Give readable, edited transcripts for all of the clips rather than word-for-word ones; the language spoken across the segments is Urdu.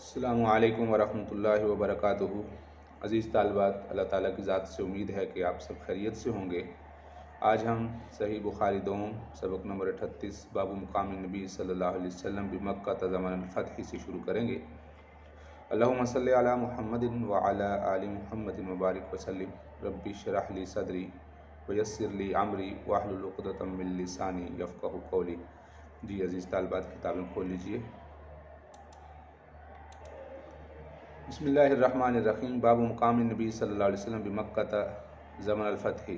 السلام علیکم ورحمۃ اللہ وبرکاتہ۔ عزیز طالبات، اللہ تعالیٰ کی ذات سے امید ہے کہ آپ سب خیریت سے ہوں گے۔ آج ہم صحیح بخاری دوم سبق نمبر 38 باب مقام نبی صلی اللہ علیہ وسلم بمکہ زمن الفتح سے شروع کریں گے۔ اللہم صلی علی محمد وعلی آل محمد مبارک وسلم۔ رب اشرح لی صدری ویسر لی امری واحلل عقدۃ من لسانی یفقہوا قولی۔ جی عزیز طالبات، کتابیں کھول لیجئے۔ بسم اللہ الرحمن الرحیم۔ باب مقام نبی صلی اللہ علیہ وسلم بمکہ زمن الفتح۔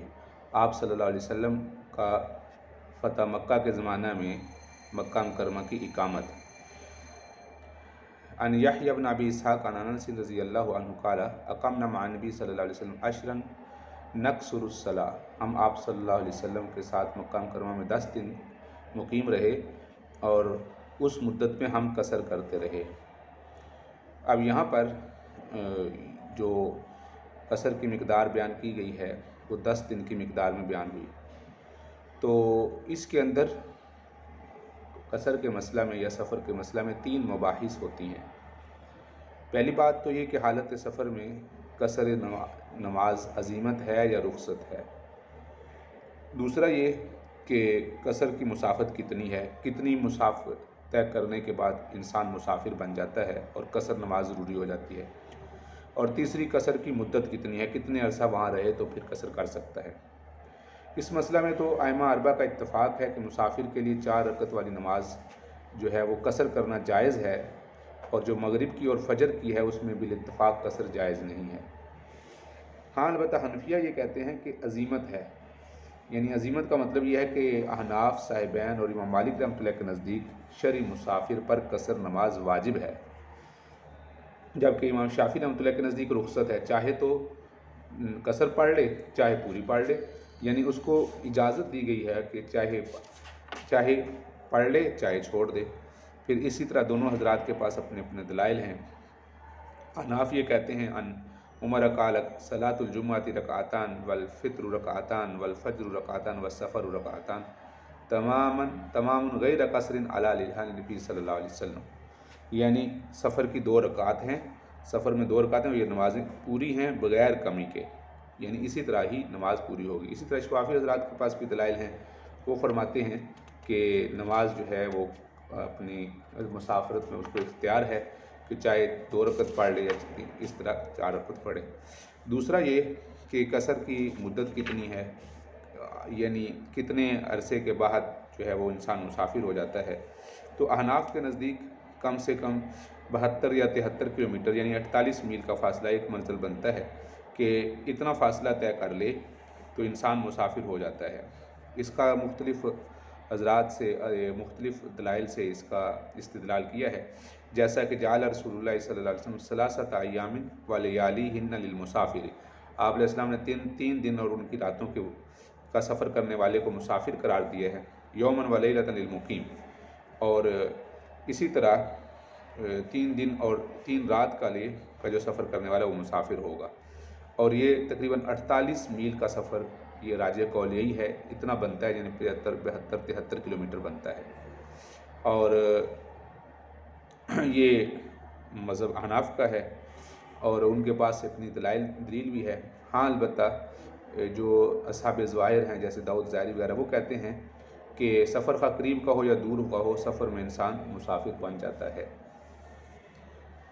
آپ صلی اللہ علیہ وسلم کا فتح مکہ کے زمانہ میں مکہ مکرمہ کی اقامت۔ عن یحییٰ بن ابی اسحاق عن انس رضی اللہ عنہ قال اقمنا مع النبی صلی اللہ علیہ وسلم عشرا نقصر الصلاۃ۔ ہم آپ صلی اللہ علیہ وسلم کے ساتھ مکہ مکرمہ میں 10 دن مقیم رہے اور اس مدت میں ہم قصر کرتے رہے۔ اب یہاں پر جو قصر کی مقدار بیان کی گئی ہے وہ 10 دن کی مقدار میں بیان ہوئی۔ تو اس کے اندر قصر کے مسئلہ میں یا سفر کے مسئلہ میں 3 مباحث ہوتی ہیں۔ پہلی بات تو یہ کہ حالت سفر میں قصر نماز عزیمت ہے یا رخصت ہے۔ دوسرا یہ کہ قصر کی مسافت کتنی ہے، کتنی مسافت طے کرنے کے بعد انسان مسافر بن جاتا ہے اور قصر نماز ضروری ہو جاتی ہے۔ اور تیسری قصر کی مدت کتنی ہے، کتنے عرصہ وہاں رہے تو پھر قصر کر سکتا ہے۔ اس مسئلہ میں تو ائمہ اربعہ کا اتفاق ہے کہ مسافر کے لیے 4 رکعت والی نماز جو ہے وہ قصر کرنا جائز ہے، اور جو مغرب کی اور فجر کی ہے اس میں بالاتفاق قصر جائز نہیں ہے۔ ہاں البتہ حنفیہ یہ کہتے ہیں کہ عزیمت ہے، یعنی عزیمت کا مطلب یہ ہے کہ احناف صاحبین اور امام مالک رحمۃ اللہ کے نزدیک شرعی مسافر پر قصر نماز واجب ہے، جبکہ امام شافعی رحمۃ اللہ کے نزدیک رخصت ہے، چاہے تو قصر پڑھ لے چاہے پوری پڑھ لے، یعنی اس کو اجازت دی گئی ہے کہ چاہے پڑھ لے چاہے چھوڑ دے۔ پھر اسی طرح دونوں حضرات کے پاس اپنے اپنے دلائل ہیں۔ احناف یہ کہتے ہیں ان عمر قال صلاۃ الجمعۃ رکعتان والفطر رکعتان والفجر رکعتان والسفر رکعتان تمام غیر قصر علی لحان نبی صلی اللہ علیہ وسلم، یعنی سفر کی 2 رکعت ہیں، سفر میں 2 رکعتیں، یہ نمازیں پوری ہیں بغیر کمی کے، یعنی اسی طرح ہی نماز پوری ہوگی۔ اسی طرح شافعی حضرات کے پاس بھی دلائل ہیں، وہ فرماتے ہیں کہ نماز جو ہے وہ اپنی مسافرت میں اس کو اختیار ہے کہ چاہے 2 رکعت پڑھ لے یا اس طرح 4 رکعت پڑھے۔ دوسرا یہ کہ قصر کی مدت کتنی ہے، یعنی کتنے عرصے کے بعد جو ہے وہ انسان مسافر ہو جاتا ہے۔ تو احناف کے نزدیک کم سے کم 72 یا 73 کلومیٹر یعنی 48 میل کا فاصلہ ایک منزل بنتا ہے، کہ اتنا فاصلہ طے کر لے تو انسان مسافر ہو جاتا ہے۔ اس کا مختلف حضرات سے مختلف دلائل سے اس کا استدلال کیا ہے، جیسا کہ جعل رسول اللہ صلی اللہ علیہ وسلم 3 ایام ولیالیہن للمسافر۔ آپ علیہ السلام نے 3 دن اور ان کی راتوں کا سفر کرنے والے کو مسافر قرار دیا ہے، یومن ولیلۃ للمقیم، اور اسی طرح 3 دن اور 3 رات کا جو سفر کرنے والا وہ مسافر ہوگا۔ اور یہ تقریباً 48 میل کا سفر، یہ راجح قول یہی ہے، اتنا بنتا ہے، یعنی 75 72 73 کلومیٹر بنتا ہے۔ اور یہ مذہب احناف کا ہے اور ان کے پاس اپنی دلیل بھی ہے۔ ہاں البتہ جو اصحاب ظواہر ہیں جیسے داؤد ظاہری وغیرہ، وہ کہتے ہیں کہ سفر خواہ قریب کا ہو یا دور کا ہو، سفر میں انسان مسافر بن جاتا ہے۔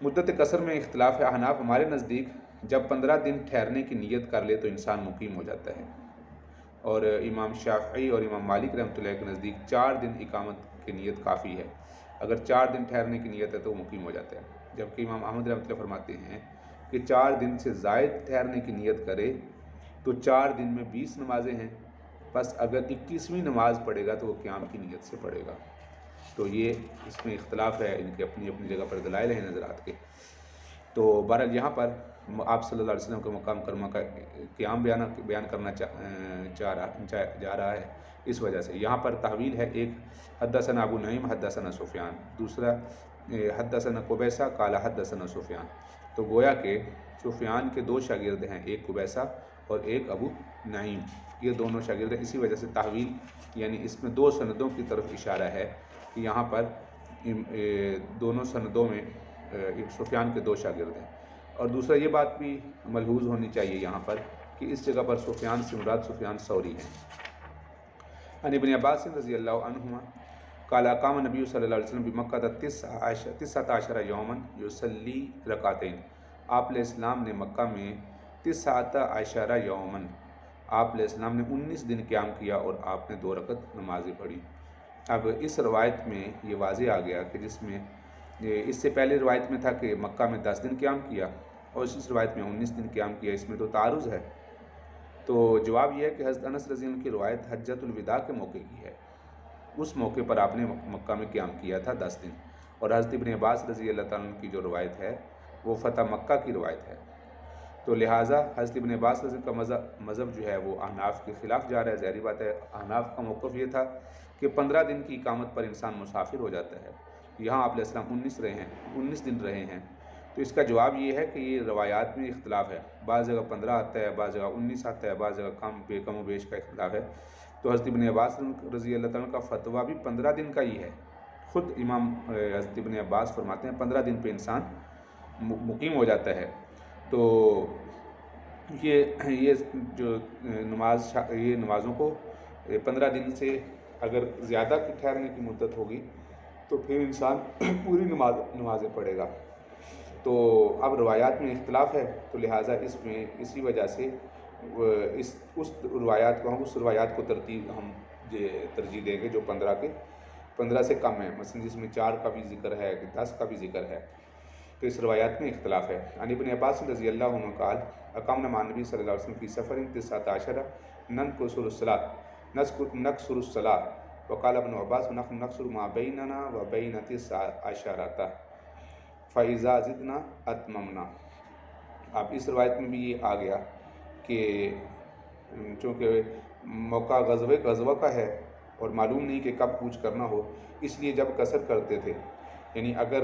مدت قصر میں اختلاف ہے۔ احناف ہمارے نزدیک جب 15 دن ٹھہرنے کی نیت کر لے تو انسان مقیم ہو جاتا ہے، اور امام شافعی اور امام مالک رحمۃ اللہ کے نزدیک 4 دن اقامت کی نیت کافی ہے، اگر 4 دن ٹھہرنے کی نیت ہے تو وہ مقیم ہو جاتا ہے۔ جبکہ امام احمد رحمۃ اللہ فرماتے ہیں کہ 4 دن سے زائد ٹھہرنے کی نیت کرے تو 4 دن میں 20 نمازیں ہیں، بس اگر 21ویں نماز پڑھے گا تو وہ قیام کی نیت سے پڑھے گا۔ تو یہ اس میں اختلاف ہے، ان کی اپنی اپنی جگہ پر دلائل ہیں نظرات کے۔ تو بہرحال یہاں پر آپ صلی اللہ علیہ وسلم کے مقام کرمہ کا قیام بیان کرنا جا رہا ہے، اس وجہ سے یہاں پر تحویل ہے، ایک حدثنا ابو نعیم حدثنا سفیان، دوسرا حدثنا قبیصہ قال حدثنا سفیان۔ تو گویا کہ سفیان کے 2 شاگرد ہیں، ایک قبیصہ اور ایک ابو نعیم، یہ دونوں شاگرد ہیں، اسی وجہ سے تحویل یعنی اس میں 2 سندوں کی طرف اشارہ ہے کہ یہاں پر دونوں سندوں میں ابن سفیان کے 2 شاگرد ہیں۔ اور دوسرا یہ بات بھی ملحوظ ہونی چاہیے یہاں پر کہ اس جگہ پر سفیان سے مراد سفیان ثوری ہیں۔ عن ابن عباس رضی اللہ عنہما قال اقام نبی صلی اللہ علیہ وسلم بمکہ 19 یوما یصلی رکعتین، آپ علیہ السلام نے مکہ میں 19 یوما، آپ علیہ السلام نے 19 دن قیام کیا اور آپ نے 2 رکعت نمازیں پڑھی۔ اب اس روایت میں یہ واضح آ گیا کہ جس میں اس سے پہلے روایت میں تھا کہ مکہ میں 10 دن قیام کیا اور اس روایت میں 19 دن قیام کیا، اس میں تو تعارض ہے۔ تو جواب یہ ہے کہ حضرت انس رضی اللہ عنہ کی روایت حجۃ الوداع کے موقع کی ہے، اس موقع پر آپ نے مکہ میں قیام کیا تھا 10 دن، اور حضرت ابن عباس رضی اللہ تعالیٰ عنہ کی جو روایت ہے وہ فتح مکہ کی روایت ہے۔ تو لہٰذا حضرت ابن عباس رضی اللہ کا مذہب جو ہے وہ احناف کے خلاف جا رہا ہے۔ ظاہری بات ہے، احناف کا موقف یہ تھا کہ 15 دن کی اقامت پر انسان مسافر ہو جاتا ہے، یہاں آپ علیہ السلام 19 دن رہے ہیں۔ تو اس کا جواب یہ ہے کہ یہ روایات میں اختلاف ہے، بعض جگہ 15 آتا ہے، بعض جگہ 19 آتا ہے، بعض جگہ کم و بیش کا اختلاف ہے۔ تو حضرت ابن عباس رضی اللہ تعالیٰ کا فتویٰ بھی 15 دن کا ہی ہے، خود امام حضرت ابن عباس فرماتے ہیں 15 دن پہ انسان مقیم ہو جاتا ہے۔ تو یہ جو نمازوں کو 15 دن سے اگر زیادہ کی ٹھہرنے کی مدت ہوگی تو پھر انسان پوری نمازیں پڑھے گا۔ تو اب روایات میں اختلاف ہے، تو لہٰذا اس میں اسی وجہ سے اس روایات کو ترجیح دیں گے جو 15 سے کم ہے، مثلا جس میں 4 کا بھی ذکر ہے، 10 کا بھی ذکر ہے، تو اس روایات میں اختلاف ہے۔ عن ابن عباس رضی اللہ عنہ قال اقامنا مع النبی صلی اللہ علیہ وسلم فی سفر 19 نقصر الصلاة وقال ابن عباس ونحن نقصر ما بیننا و بین 19 فَإِذَا زِدْنَا أَتْمَمْنَا۔ اب اس روایت میں بھی یہ آ گیا کہ چونکہ موقع غزوہ کا ہے اور معلوم نہیں کہ کب کوچ کرنا ہو، اس لیے جب قصر کرتے تھے، یعنی اگر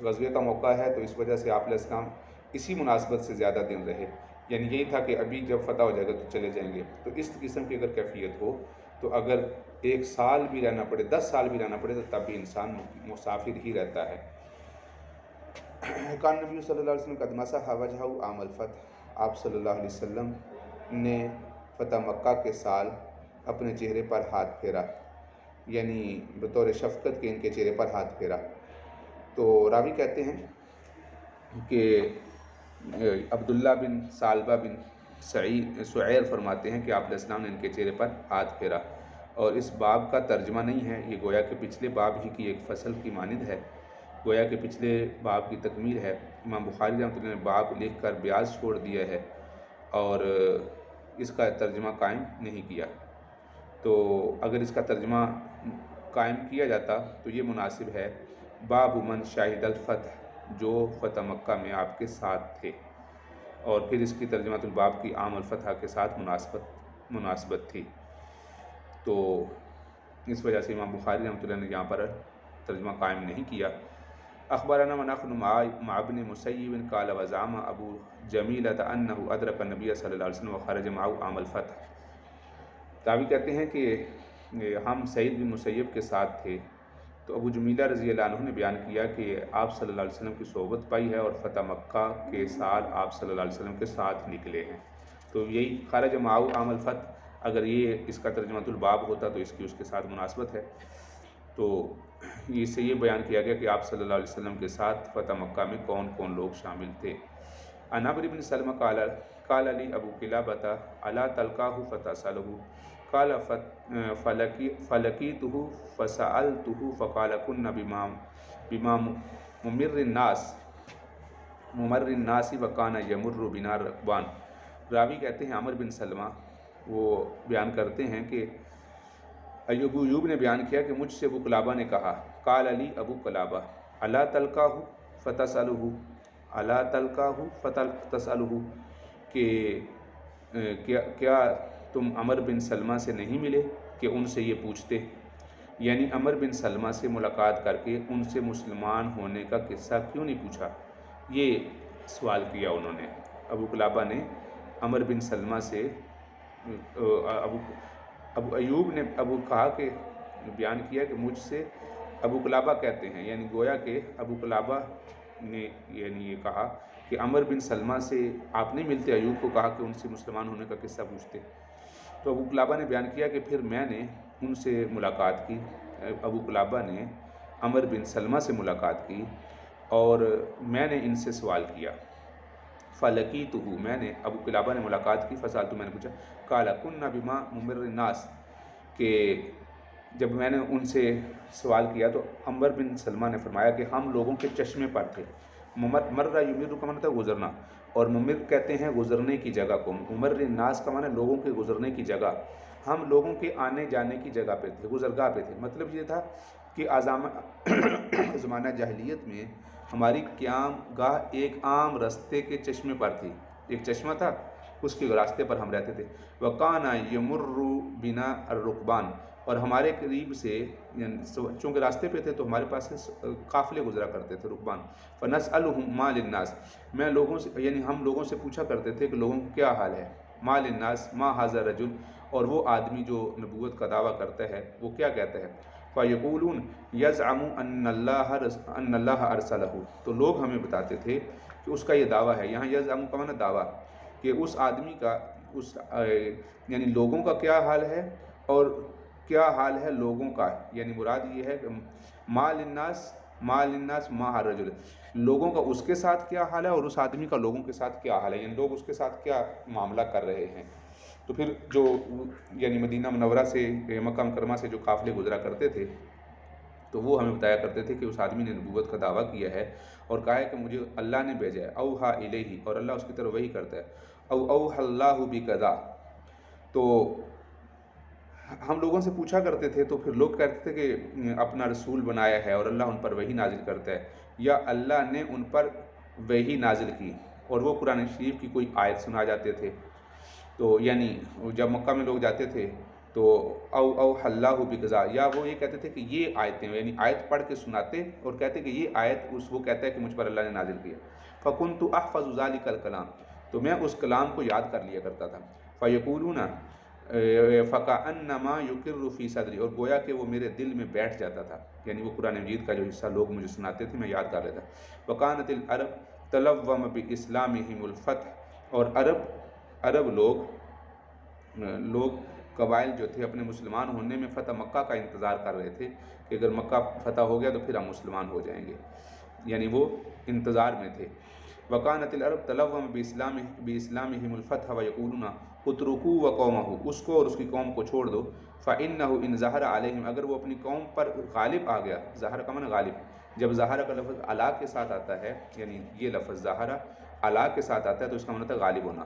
غزوے کا موقع ہے تو اس وجہ سے آپ علیہ السلام اسی مناسبت سے زیادہ دن رہے، یعنی یہی تھا کہ ابھی جب فتح ہو جائے گا تو چلے جائیں گے۔ تو اس قسم کی اگر کیفیت ہو تو اگر 1 سال بھی رہنا پڑے، 10 سال بھی رہنا پڑے، تو تب بھی انسان مسافر ہی رہتا ہے۔ کان نبی صلی اللہ علیہ وسلم قد مسح وجہہ عام الفتح، آپ صلی اللہ علیہ وسلم نے فتح مکہ کے سال اپنے چہرے پر ہاتھ پھیرا، یعنی بطور شفقت کے ان کے چہرے پر ہاتھ پھیرا۔ تو راوی کہتے ہیں کہ عبداللہ بن ثعلبہ بن سعیر فرماتے ہیں کہ آپ علیہ السلام نے ان کے چہرے پر ہاتھ پھیرا، اور اس باب کا ترجمہ نہیں ہے، یہ گویا کہ پچھلے باب ہی کی ایک فصل کی مانند ہے، گویا کہ پچھلے باب کی تکمیل ہے۔ امام بخاری رحمۃ اللہ نے باب لکھ کر بیاض چھوڑ دیا ہے اور اس کا ترجمہ قائم نہیں کیا۔ تو اگر اس کا ترجمہ قائم کیا جاتا تو یہ مناسب ہے، باب من شاہد الفتح، جو فتح مکہ میں آپ کے ساتھ تھے، اور پھر اس کی ترجمہ الباب کی عام الفتح کے ساتھ مناسبت تھی۔ تو اس وجہ سے امام بخاری رحمۃ اللہ نے یہاں پر ترجمہ قائم نہیں کیا۔ اخبرنا ونحن مع ابن مسیب قال وزعم ابو جمیلۃ انہ ادرک النبی صلی اللہ علیہ وسلم وخرج معه عام الفتح۔ راوی کہتے ہیں کہ ہم سعید بن مسیب کے ساتھ تھے، تو ابو جمیلہ رضی اللہ عنہ نے بیان کیا کہ آپ صلی اللہ علیہ وسلم کی صحبت پائی ہے اور فتح مکہ کے سال آپ صلی اللہ علیہ وسلم کے ساتھ نکلے ہیں۔ تو یہی خرج معه عام الفتح، اگر یہ اس کا ترجمہ الباب ہوتا تو اس کی اس کے ساتھ مناسبت ہے۔ تو اس سے یہ بیان کیا گیا کہ آپ صلی اللہ علیہ وسلم کے ساتھ فتح مکہ میں کون کون لوگ شامل تھے۔ عن عمرو بن سلمہ قال لی ابو قلابۃ الا تلقاہ فتسألہ قال فلقیتہ فسألتہ فقال کنا بما ممر الناس وکان یمر بنا رکبان۔ راوی کہتے ہیں عمرو بن سلمہ وہ بیان کرتے ہیں کہ ایوب نے بیان کیا کہ مجھ سے ابو قلابہ نے کہا، قال علی ابو قلابہ الا تلقاہ فتسألہ، الا تلقاہ فتسألہ، کہ کیا تم عمر بن سلمہ سے نہیں ملے کہ ان سے یہ پوچھتے، یعنی عمر بن سلمہ سے ملاقات کر کے ان سے مسلمان ہونے کا قصہ کیوں نہیں پوچھا، یہ سوال کیا انہوں نے۔ ابو قلابہ نے عمر بن سلمہ سے ابو ایوب نے کہا کہ بیان کیا کہ مجھ سے ابو قلابہ کہتے ہیں، یعنی گویا کہ ابو قلابہ نے یعنی یہ کہا کہ عمر بن سلمہ سے آپ نہیں ملتے، ایوب کو کہا کہ ان سے مسلمان ہونے کا قصہ پوچھتے۔ تو ابو قلابہ نے بیان کیا کہ پھر میں نے ان سے ملاقات کی، ابو قلابہ نے عمر بن سلمہ سے ملاقات کی اور میں نے ان سے سوال کیا۔ فلقیتہ، میں نے ابو قلابہ نے ملاقات کی، فسألتہ، میں نے پوچھا، قال کنا بما ممر الناس، کہ جب میں نے ان سے سوال کیا تو عمر بن سلمہ نے فرمایا کہ ہم لوگوں کے چشمے پر تھے۔ مرہ یمر کا معنی تھا گزرنا، اور ممر کہتے ہیں گزرنے کی جگہ کو، ممر الناس کا معنی لوگوں کے گزرنے کی جگہ، ہم لوگوں کے آنے جانے کی جگہ پہ تھے، گزرگاہ پہ تھے۔ مطلب یہ تھا کہ زمانہ جاہلیت میں ہماری قیام گاہ ایک عام راستے کے چشمے پر تھی، ایک چشمہ تھا، اس کے راستے پر ہم رہتے تھے۔ وَقَانَ يَمُرُّ بِنَا الرُّكْبَانُ، اور ہمارے قریب سے چونکہ راستے پہ تھے تو ہمارے پاس سے قافلے گزرا کرتے تھے، رکبان۔ فَنَسْأَلُهُمْ مَا لِلنَّاسِ، میں لوگوں سے یعنی ہم لوگوں سے پوچھا کرتے تھے کہ لوگوں کو کیا حال ہے، مَا لِلنَّاسِ مَا هَذَا الرَّجُلُ، اور وہ آدمی جو نبوت کا دعویٰ کرتا ہے وہ کیا کہتا ہے۔ فَيَقُولُونَ يَزْعَمُ أَنَّ اللَّهَ أَرْسَلَهُ، تو لوگ ہمیں بتاتے تھے کہ اس کا یہ دعویٰ ہے، یہاں یزعم کا معنی دعویٰ، کہ اس آدمی کا یعنی لوگوں کا کیا حال ہے اور کیا حال ہے لوگوں کا، یعنی مراد یہ ہے کہ ما للناس ما الرجل، لوگوں کا اس کے ساتھ کیا حال ہے اور اس آدمی کا لوگوں کے ساتھ کیا حال ہے، یعنی لوگ اس کے ساتھ کیا معاملہ کر رہے ہیں۔ تو پھر جو یعنی مدینہ منورہ سے مکہ مکرمہ سے جو قافلے گزرا کرتے تھے تو وہ ہمیں بتایا کرتے تھے کہ اس آدمی نے نبوت کا دعویٰ کیا ہے اور کہا ہے کہ مجھے اللہ نے بھیجا ہے، اوحا الیہ، اور اللہ اس کی طرف وحی کرتا ہے، او اوحا اللہ بکذا۔ تو ہم لوگوں سے پوچھا کرتے تھے تو پھر لوگ کہتے تھے کہ اپنا رسول بنایا ہے اور اللہ ان پر وحی نازل کرتا ہے، یا اللہ نے ان پر وحی نازل کی، اور وہ قرآن شریف کی کوئی آیت سنا جاتے تھے۔ تو یعنی جب مکہ میں لوگ جاتے تھے تو او اللہ بکذا، یا وہ یہ کہتے تھے کہ یہ آیتیں، یعنی آیت پڑھ کے سناتے اور کہتے کہ یہ آیت وہ کہتا ہے کہ مجھ پر اللہ نے نازل کیا۔ فَكُنْتُ أَحْفَظُ ذَلِكَ الْكَلَامَ، تو میں اس کلام کو یاد کر لیا کرتا تھا۔ فَيَقُولُونَ فَكَأَنَّمَا يُقِرُّ فِي صَدْرِي، اور گویا کہ وہ میرے دل میں بیٹھ جاتا تھا، یعنی وہ قرآن مجید کا جو حصہ لوگ مجھے سناتے تھے میں یاد کر لیتا۔ وَكَانَتِ الْعَرَبُ تَلَوَّمَ بِإِسْلَامِهِمُ الْفَتْحَ، اور عرب لوگ قبائل جو تھے اپنے مسلمان ہونے میں فتح مکہ کا انتظار کر رہے تھے کہ اگر مکہ فتح ہو گیا تو پھر ہم مسلمان ہو جائیں گے، یعنی وہ انتظار میں تھے۔ وَكَانَتِ الْعَرَبُ تَلَوَّمَ بِإِسْلَامِهِمُ الْفَتْحَ وَيَقُولُونَ اتْرُكُوا وَقَوْمَهُ، اس کو اور اس کی قوم کو چھوڑ دو، فَإِنَّهُ إِنْ ظَهَرَ عَلَيْهِمْ، اگر وہ اپنی قوم پر غالب آ گیا، ظاہر کا معنی غالب، جب ظاہر کا لفظ علا کے ساتھ آتا ہے، یعنی یہ لفظ ظاہر علا کے ساتھ آتا ہے تو اس کا معنی ہے غالب ہونا،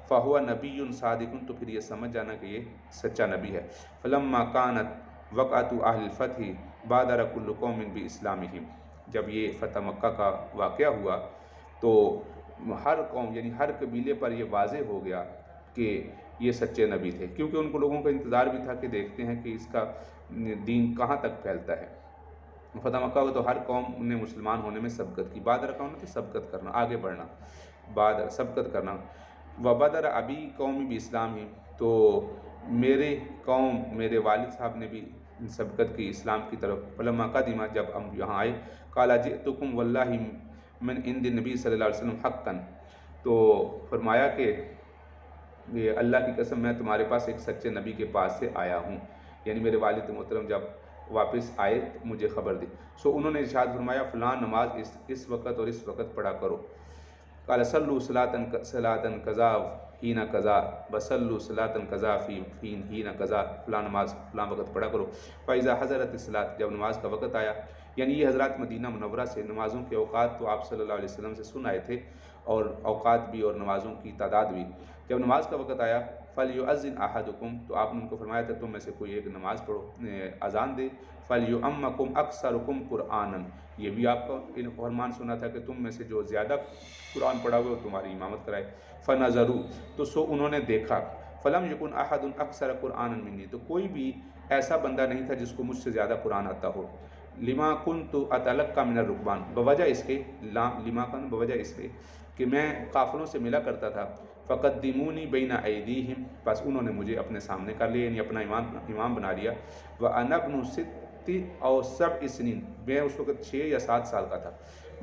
فَهُوَ نَبِيٌّ صَادِقٌ، تو پھر یہ سمجھ جانا کہ یہ سچا نبی ہے۔ فَلَمَّا كَانَتْ وَقْعَةُ أَهْلِ الْفَتْحِ بَادَرَ كُلُّ قَوْمٍ بِإِسْلَامِهِمْ، جب یہ فتح مکہ کا واقعہ ہوا تو ہر قوم یعنی ہر قبیلے پر یہ واضح ہو گیا کہ یہ سچے نبی تھے، کیونکہ ان کو لوگوں کا انتظار بھی تھا کہ دیکھتے ہیں کہ اس کا دین کہاں تک پھیلتا ہے۔ فتح مکہ ہوا تو ہر قوم نے مسلمان ہونے میں سبقت کی، بادر کا ہونا تو سبقت کرنا، آگے بڑھنا، بادر سبقت کرنا۔ وبدر ابی قومی بھی اسلام ہی، تو میرے قوم میرے والد صاحب نے بھی سبقت کی اسلام کی طرف۔ فلما قدم، جب ہم یہاں آئے، قال جئتکم واللہ من عند النبی صلی اللہ علیہ وسلم حقا، تو فرمایا کہ یہ اللہ کی قسم میں تمہارے پاس ایک سچے نبی کے پاس سے آیا ہوں، یعنی میرے والد محترم جب واپس آئے مجھے خبر دی۔ سو انہوں نے ارشاد فرمایا فلاں نماز اس وقت اور اس وقت پڑھا کرو۔ قال صلوا صلاۃ قضا حین قضا وصلوا صلاۃ قضا فی حین قضا، فلاں نماز فلاں وقت پڑھا کرو۔ فاذا حضرت الصلاۃ، جب نماز کا وقت آیا، یعنی یہ حضرات مدینہ منورہ سے نمازوں کے اوقات تو آپ صلی اللہ علیہ وسلم سے سن آئے تھے، اور اوقات بھی اور نمازوں کی تعداد بھی۔ جب نماز کا وقت آیا، فَلْيُؤَذِّنْ أَحَدُكُمْ، تو آپ نے ان کو فرمایا تھا تم میں سے کوئی ایک نماز پڑھو، اذان دے۔ فَلْيُؤَمَّكُمْ أَكْثَرُكُمْ قُرْآنًا، یہ بھی آپ کو فرمان سنا تھا کہ تم میں سے جو زیادہ قرآن پڑھا ہوئے وہ تمہاری امامت کرائے۔ فَنَظَرُوا، تو سو انہوں نے دیکھا، فَلَمْ يَكُنْ أَحَدٌ أَكْثَرَ قُرْآنًا مِنِّي، تو کوئی بھی ایسا بندہ نہیں تھا جس کو مجھ سے زیادہ قرآن آتا ہو۔ لما كنت أتلقى من الركبان، بوجہ اس کے لما کن بوجہ اس کے کہ میں قافلوں سے ملا کرتا تھا۔ فقدمونی بین ایدیہم، بس انہوں نے مجھے اپنے سامنے کر لیا، یعنی اپنا امام بنا لیا۔ وأنا ابن 6 أو 7 سنین، میں اس وقت 6 یا 7 سال کا تھا۔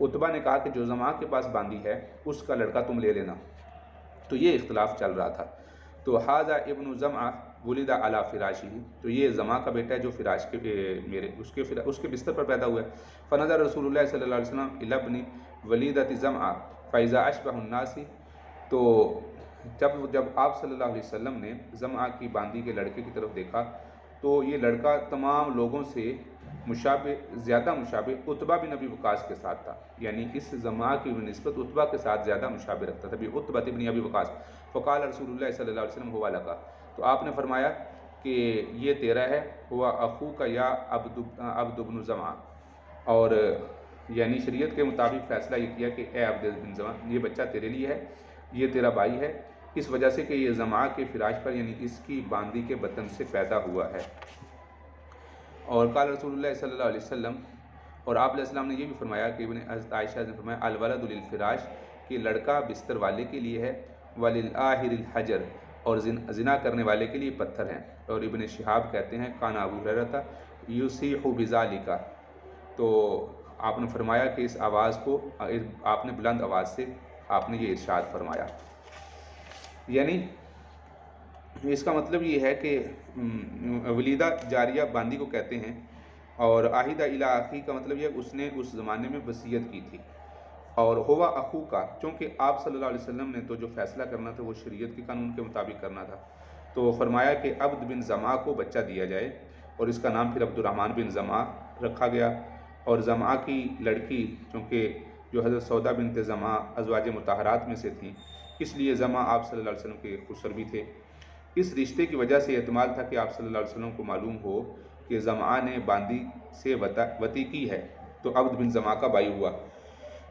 عتبہ نے کہا کہ جو زمعہ کے پاس باندی ہے اس کا لڑکا تم لے لینا، تو یہ اختلاف چل رہا تھا۔ تو حاذا ابن زمعہ ولد علی فراشہ، تو یہ زمعہ کا بیٹا ہے جو فراش کے اس کے بستر پر پیدا ہوا ہے۔ فنظر رسول اللہ صلی اللہ علیہ وسلم الی ابن ولیدۃ زمعہ فاذا اشبہ الناس، تو جب آپ صلی اللہ علیہ وسلم نے زمعہ کی باندی کے لڑکے کی طرف دیکھا تو یہ لڑکا تمام لوگوں سے زیادہ مشابہ عتبہ بن ابی وقاص کے ساتھ تھا، یعنی اس زمعہ کی نسبت عتبہ کے ساتھ زیادہ مشابہ رکھتا تھا، عتبہ بن ابی وقاص۔ فقال رسول اللہ صلی اللہ علیہ وسلم ہوا لکا، تو آپ نے فرمایا کہ یہ تیرا ہے، ہوا اخوک یا عبد بن زمعہ، اور یعنی شریعت کے مطابق فیصلہ یہ کیا کہ اے عبد بن زمعہ، یہ بچہ تیرے لیے ہے، یہ تیرا بھائی ہے، اس وجہ سے کہ یہ زمعہ کے فراش پر یعنی اس کی باندی کے بطن سے پیدا ہوا ہے۔ اور قال رسول اللہ صلی اللہ علیہ وسلم، اور آپ علیہ السلام نے یہ بھی فرمایا کہ ابن حضرت عائشہ نے فرمایا الولد للفراش، کہ لڑکا بستر والے کے لیے ہے، وللآہر الحجر، اور زنا کرنے والے کے لیے پتھر ہیں۔ اور ابن شہاب کہتے ہیں کان ابو ہریرہ یصیح بذالک، تو آپ نے فرمایا کہ اس آواز کو آپ نے بلند آواز سے آپ نے یہ ارشاد فرمایا، یعنی اس کا مطلب یہ ہے کہ ولیدہ جاریہ باندی کو کہتے ہیں، اور عاہدہ الی اخی کا مطلب یہ ہے اس نے اس زمانے میں وصیت کی تھی، اور ہوا اخو کا چونکہ آپ صلی اللہ علیہ وسلم نے تو جو فیصلہ کرنا تھا وہ شریعت کے قانون کے مطابق کرنا تھا، تو فرمایا کہ عبد بن زمعہ کو بچہ دیا جائے، اور اس کا نام پھر عبد الرحمن بن زمعہ رکھا گیا۔ اور زمعہ کی لڑکی چونکہ جو حضرت سودا بنت زمعہ ازواج مطہرات میں سے تھیں، اس لیے زمعہ آپ صلی اللہ علیہ وسلم کے خسر بھی تھے۔ اس رشتے کی وجہ سے احتمال تھا کہ آپ صلی اللہ علیہ وسلم کو معلوم ہو کہ زمعہ نے باندی سے وطی کی ہے، تو عبد بن زمعہ کا بھائی ہوا۔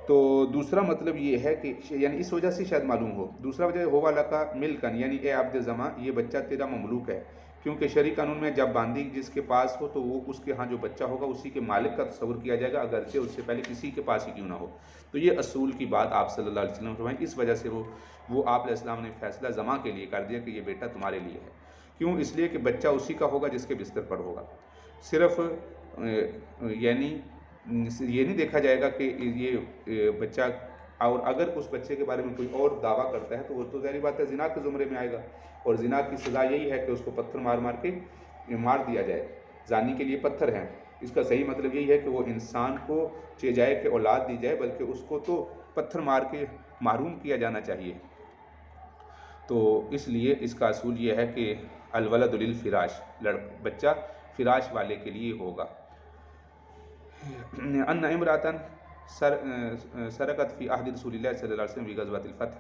تو دوسرا مطلب یہ ہے کہ یعنی اس وجہ سے شاید معلوم ہو، دوسرا وجہ ہوا لکا ملکن، یعنی اے عبد زمعہ یہ بچہ تیرا مملوک ہے، کیونکہ شرعی قانون میں جب باندی جس کے پاس ہو تو وہ اس کے ہاں جو بچہ ہوگا اسی کے مالک کا تصور کیا جائے گا، اگرچہ اس سے پہلے کسی کے پاس ہی کیوں نہ ہو۔ تو یہ اصول کی بات آپ صلی اللہ علیہ وسلم فرمائیں، اس وجہ سے وہ آپ علیہ السلام نے فیصلہ زمعہ کے لیے کر دیا کہ یہ بیٹا تمہارے لیے ہے، کیوں؟ اس لیے کہ بچہ اسی کا ہوگا جس کے بستر پر ہوگا، صرف یعنی یہ نہیں دیکھا جائے گا کہ یہ بچہ، اور اگر اس بچے کے بارے میں کوئی اور دعویٰ کرتا ہے تو وہ تو ظاہری بات ہے زنا کے زمرے میں آئے گا، اور زنا کی سزا یہی ہے کہ اس کو پتھر مار مار کے مار دیا جائے، زانی کے لیے پتھر ہیں۔ اس کا صحیح مطلب یہی ہے کہ وہ انسان کو چاہے جائے کہ اولاد دی جائے، بلکہ اس کو تو پتھر مار کے محروم کیا جانا چاہیے۔ تو اس لیے اس کا اصول یہ ہے کہ الولد للفراش، بچہ فراش والے کے لیے ہوگا۔ ان امرأۃ سرقت فی عہد رسول اللہ صلی اللہ علیہ وسلم فی غزوۃ الفتح،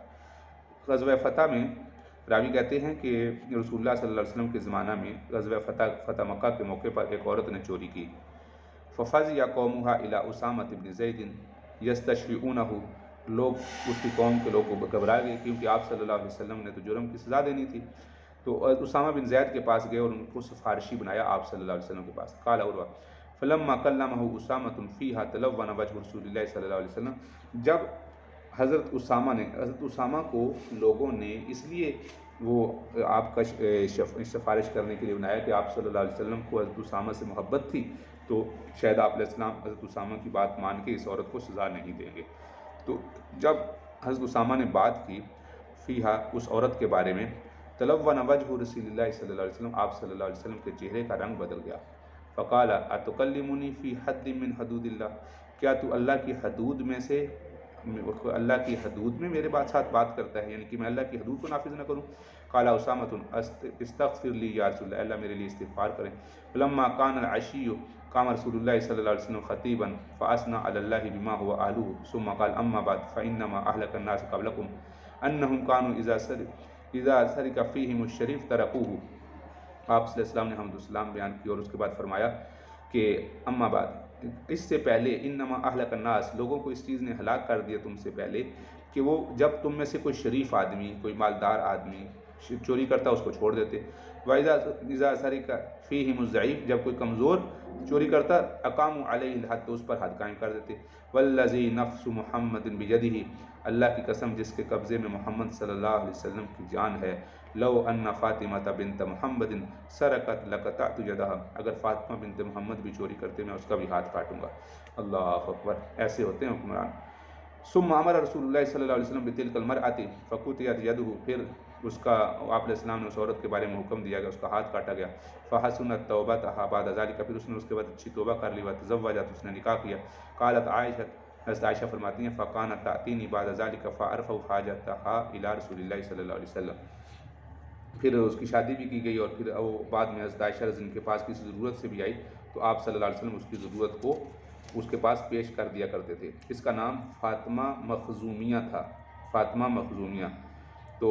غزوہ فتح میں راوی کہتے ہیں کہ رسول اللہ صلی اللہ علیہ وسلم کے زمانہ میں غزوہ فتح مکہ کے موقع پر ایک عورت نے چوری کی، ففزع قومها الی اسامہ بن زید یستشفعونہ، لوگ اس کی قوم کے لوگ گھبرا گئے کیونکہ آپ صلی اللہ علیہ وسلم نے تو جرم کی سزا دینی تھی، تو اسامہ بن زید کے پاس گئے اور ان کو سفارشی بنایا آپ صلی اللہ علیہ وسلم کے پاس۔ قال عروہ فلما کلمہ اسامہ فیہا تلون وجہ رسول اللہ صلی اللہ علیہ وسلم، جب حضرت اسامہ کو لوگوں نے اس لیے وہ آپ کا سفارش کرنے کے لیے بنایا کہ آپ صلی اللہ علیہ وسلم کو حضرت اسامہ سے محبت تھی، تو شاید آپ علیہ السلام حضرت اسامہ کی بات مان کے اس عورت کو سزا نہیں دیں گے۔ تو جب حضرت اسامہ نے بات کی فیہا اس عورت کے بارے میں، تلون وجہ رسول اللہ صلی اللہ علیہ وسلم، آپ صلی اللہ علیہ وسلم کے چہرے کا رنگ بدل گیا۔ فقال اتکلمنی فی حد من حدود اللہ، کیا تو اللہ کی حدود میں سے میرے ساتھ بات کرتا ہے، یعنی کہ میں اللہ کی حدود کو نافذ نہ کروں؟ قال اسامہ استغفر لی یا رسول اللہ، اللہ میرے لیے استغفار کریں۔ فلما کان العشی قام رسول اللہ صلی اللہ علیہ وسلم خطیبا فاثنى علی اللہ بما هو اہلہ ثم قال اما بعد فانما اهلك الناس قبلكم انهم كانوا اذا سرق فیہم الشریف ترکوہ۔ آپ صلی اللہ علیہ وسلم نے حمد السلام بیان کی اور اس کے بعد فرمایا کہ اما بعد، اس سے پہلے انما اہلک الناس، لوگوں کو اس چیز نے ہلاک کر دیا تم سے پہلے کہ وہ جب تم میں سے کوئی شریف آدمی، کوئی مالدار آدمی چوری کرتا اس کو چھوڑ دیتے، وَإِذَا سَرِقَ فِيهِمُ الضَّعِيفُ، جب کوئی کمزور چوری کرتا اقام علیہ الحد، تو اس پر حد قائم کر دیتے. والذی نفس محمد بیدہ، اللہ کی قسم جس کے قبضے میں محمد صلی اللہ علیہ وسلم کی جان ہے، لو ان فاطمہ بنت محمد سرقت لقطعت یدہا، اگر فاطمہ بنت محمد بھی چوری کرتے میں اس کا بھی ہاتھ کاٹوں گا. اللہ اکبر، ایسے ہوتے ہیں حکمران. ثم امر رسول اللہ صلی اللہ علیہ وسلم بتلک المرأۃ فقطعت یدہ، پھر اس کا آپ علیہ السلام نے اس عورت کے بارے میں حکم دیا گیا، اس کا ہاتھ کاٹا گیا. فحسنت توبتها بعد ذلك، پھر اس نے اس کے بعد اچھی توبہ کر لی. وتزوجت، اس نے نکاح کیا. قالت عائشہ، حضرت عائشہ فرماتی ہیں فکانت تأتینی بعد ذلك فارفع حاجتها الى رسول اللہ صلی اللہ علیہ وسلم، پھر اس کی شادی بھی کی گئی اور پھر وہ بعد میں حضرت عائشہ رضی اللہ عنہا کے پاس کسی ضرورت سے بھی آئی تو آپ صلی اللہ علیہ وسلم اس کی ضرورت کو اس کے پاس پیش کر دیا کرتے تھے. اس کا نام فاطمہ مخزومیہ تھا، فاطمہ مخزومیہ. تو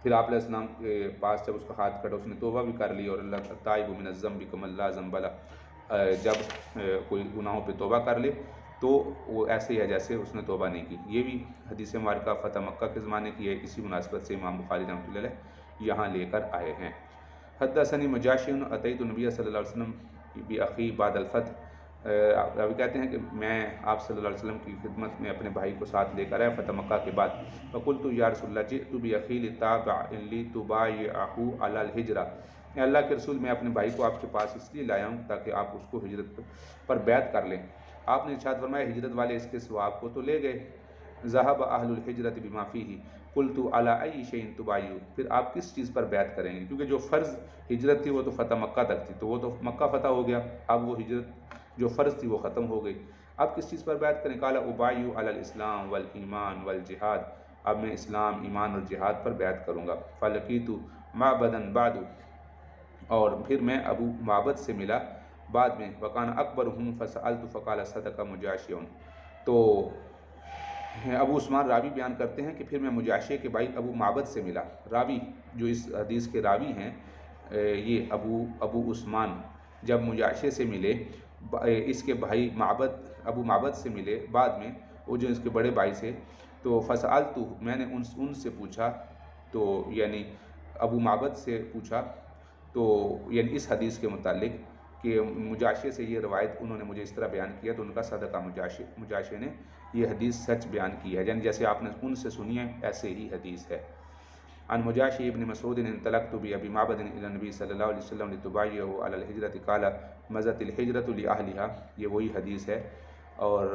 پھر آپ علیہ السلام کے پاس جب اس کا ہاتھ کٹا، اس نے توبہ بھی کر لی. اور اللہ تائب من الذنب کمن لا ذنب لہ، جب کوئی گناہوں پہ توبہ کر لے تو وہ ایسے ہی ہے جیسے اس نے توبہ نہیں کی. یہ بھی حدیث مبارکہ فتح مکہ کے زمانے کی ہے، اسی مناسبت سے امام بخاری رحمۃ اللہ علیہ یہاں لے کر آئے ہیں. حدثنی مجاشی اتیت النبی صلی اللہ علیہ وسلم باخی بعد الفتح، راوی کہتے ہیں کہ میں آپ صلی اللہ علیہ وسلم کی خدمت میں اپنے بھائی کو ساتھ لے کر آیا فتح مکہ کے بعد. فقلت یا رسول اللہ جئت باخی لتبایعہ علی الہجرہ، اے اللہ کے رسول میں اپنے بھائی کو آپ کے پاس اس لیے لایا ہوں تاکہ آپ اس کو ہجرت پر بیعت کر لیں. آپ نے ارشاد فرمایا ہجرت والے اس کے ثواب کو تو لے گئے. ذهب اہل الحجرۃ بما فیہ قلت علی ای شیء تبایعون، پھر آپ کس چیز پر بیعت کریں گے؟ کیونکہ جو فرض ہجرت تھی وہ تو فتح مکہ تک تھی، تو وہ تو مکہ فتح ہو گیا، اب وہ ہجرت جو فرض تھی وہ ختم ہو گئی. اب کس چیز پر بیعت کریں؟ قال ابایع علی الاسلام والایمان والجہاد، اب میں اسلام، ایمان اور جہاد پر بیعت کروں گا. فلقیت معبدا بعد، اور پھر میں ابو معبد سے ملا بعد میں. وکان اکبرہم فسألت فقال صدق مجاشع، تو ابو عثمان راوی بیان کرتے ہیں کہ پھر میں مجاشع کے بھائی ابو معبد سے ملا. راوی جو اس حدیث کے راوی ہیں یہ ابو عثمان جب مجاشع سے ملے، اس کے بھائی ابو معبد سے ملے بعد میں، وہ جو اس کے بڑے بھائی سے، تو فسألت، میں نے ان سے پوچھا، تو یعنی ابو معبد سے پوچھا، تو یعنی اس حدیث کے متعلق کہ مجاشع سے یہ روایت انہوں نے مجھے اس طرح بیان کیا، تو ان کا صدقہ مجاشع نے یہ حدیث سچ بیان کی ہے، یعنی جیسے آپ نے ان سے سنی ہے ایسے ہی حدیث ہے. عن مجاشع ابن مسعود انطلقت بأبي معبد الى النبي صلی اللہ علیہ وسلم لتبايعه على الهجرة قال مضت الهجرة لأهلها، یہ وہی حدیث ہے. اور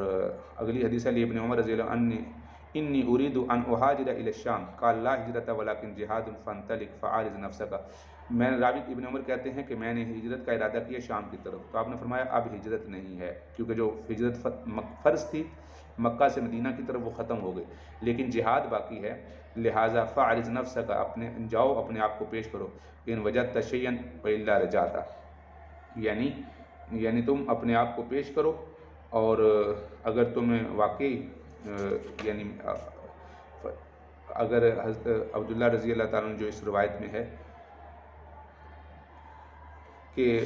اگلی حدیث ہے ابن عمر رضی اللہ عنہ انی اريد ان اهاجر الى الشام قال لا هجرة ولكن جهاد فانطلق فعارض نفسك، میں راوی ابن عمر کہتے ہیں کہ میں نے ہجرت کا ارادہ کیا شام کی طرف، تو آپ نے فرمایا اب ہجرت نہیں ہے، کیونکہ جو ہجرت فرض تھی مکہ سے مدینہ کی طرف وہ ختم ہو گئی، لیکن جہاد باقی ہے. لہٰذا فعرض نفسک، اپنے جاؤ اپنے آپ کو پیش کرو. ان وجدت شیئا والا رجعت، یعنی تم اپنے آپ کو پیش کرو، اور اگر تمہیں واقعی یعنی اگر حضرت عبداللہ رضی اللہ تعالیٰ عنہ جو اس روایت میں ہے کہ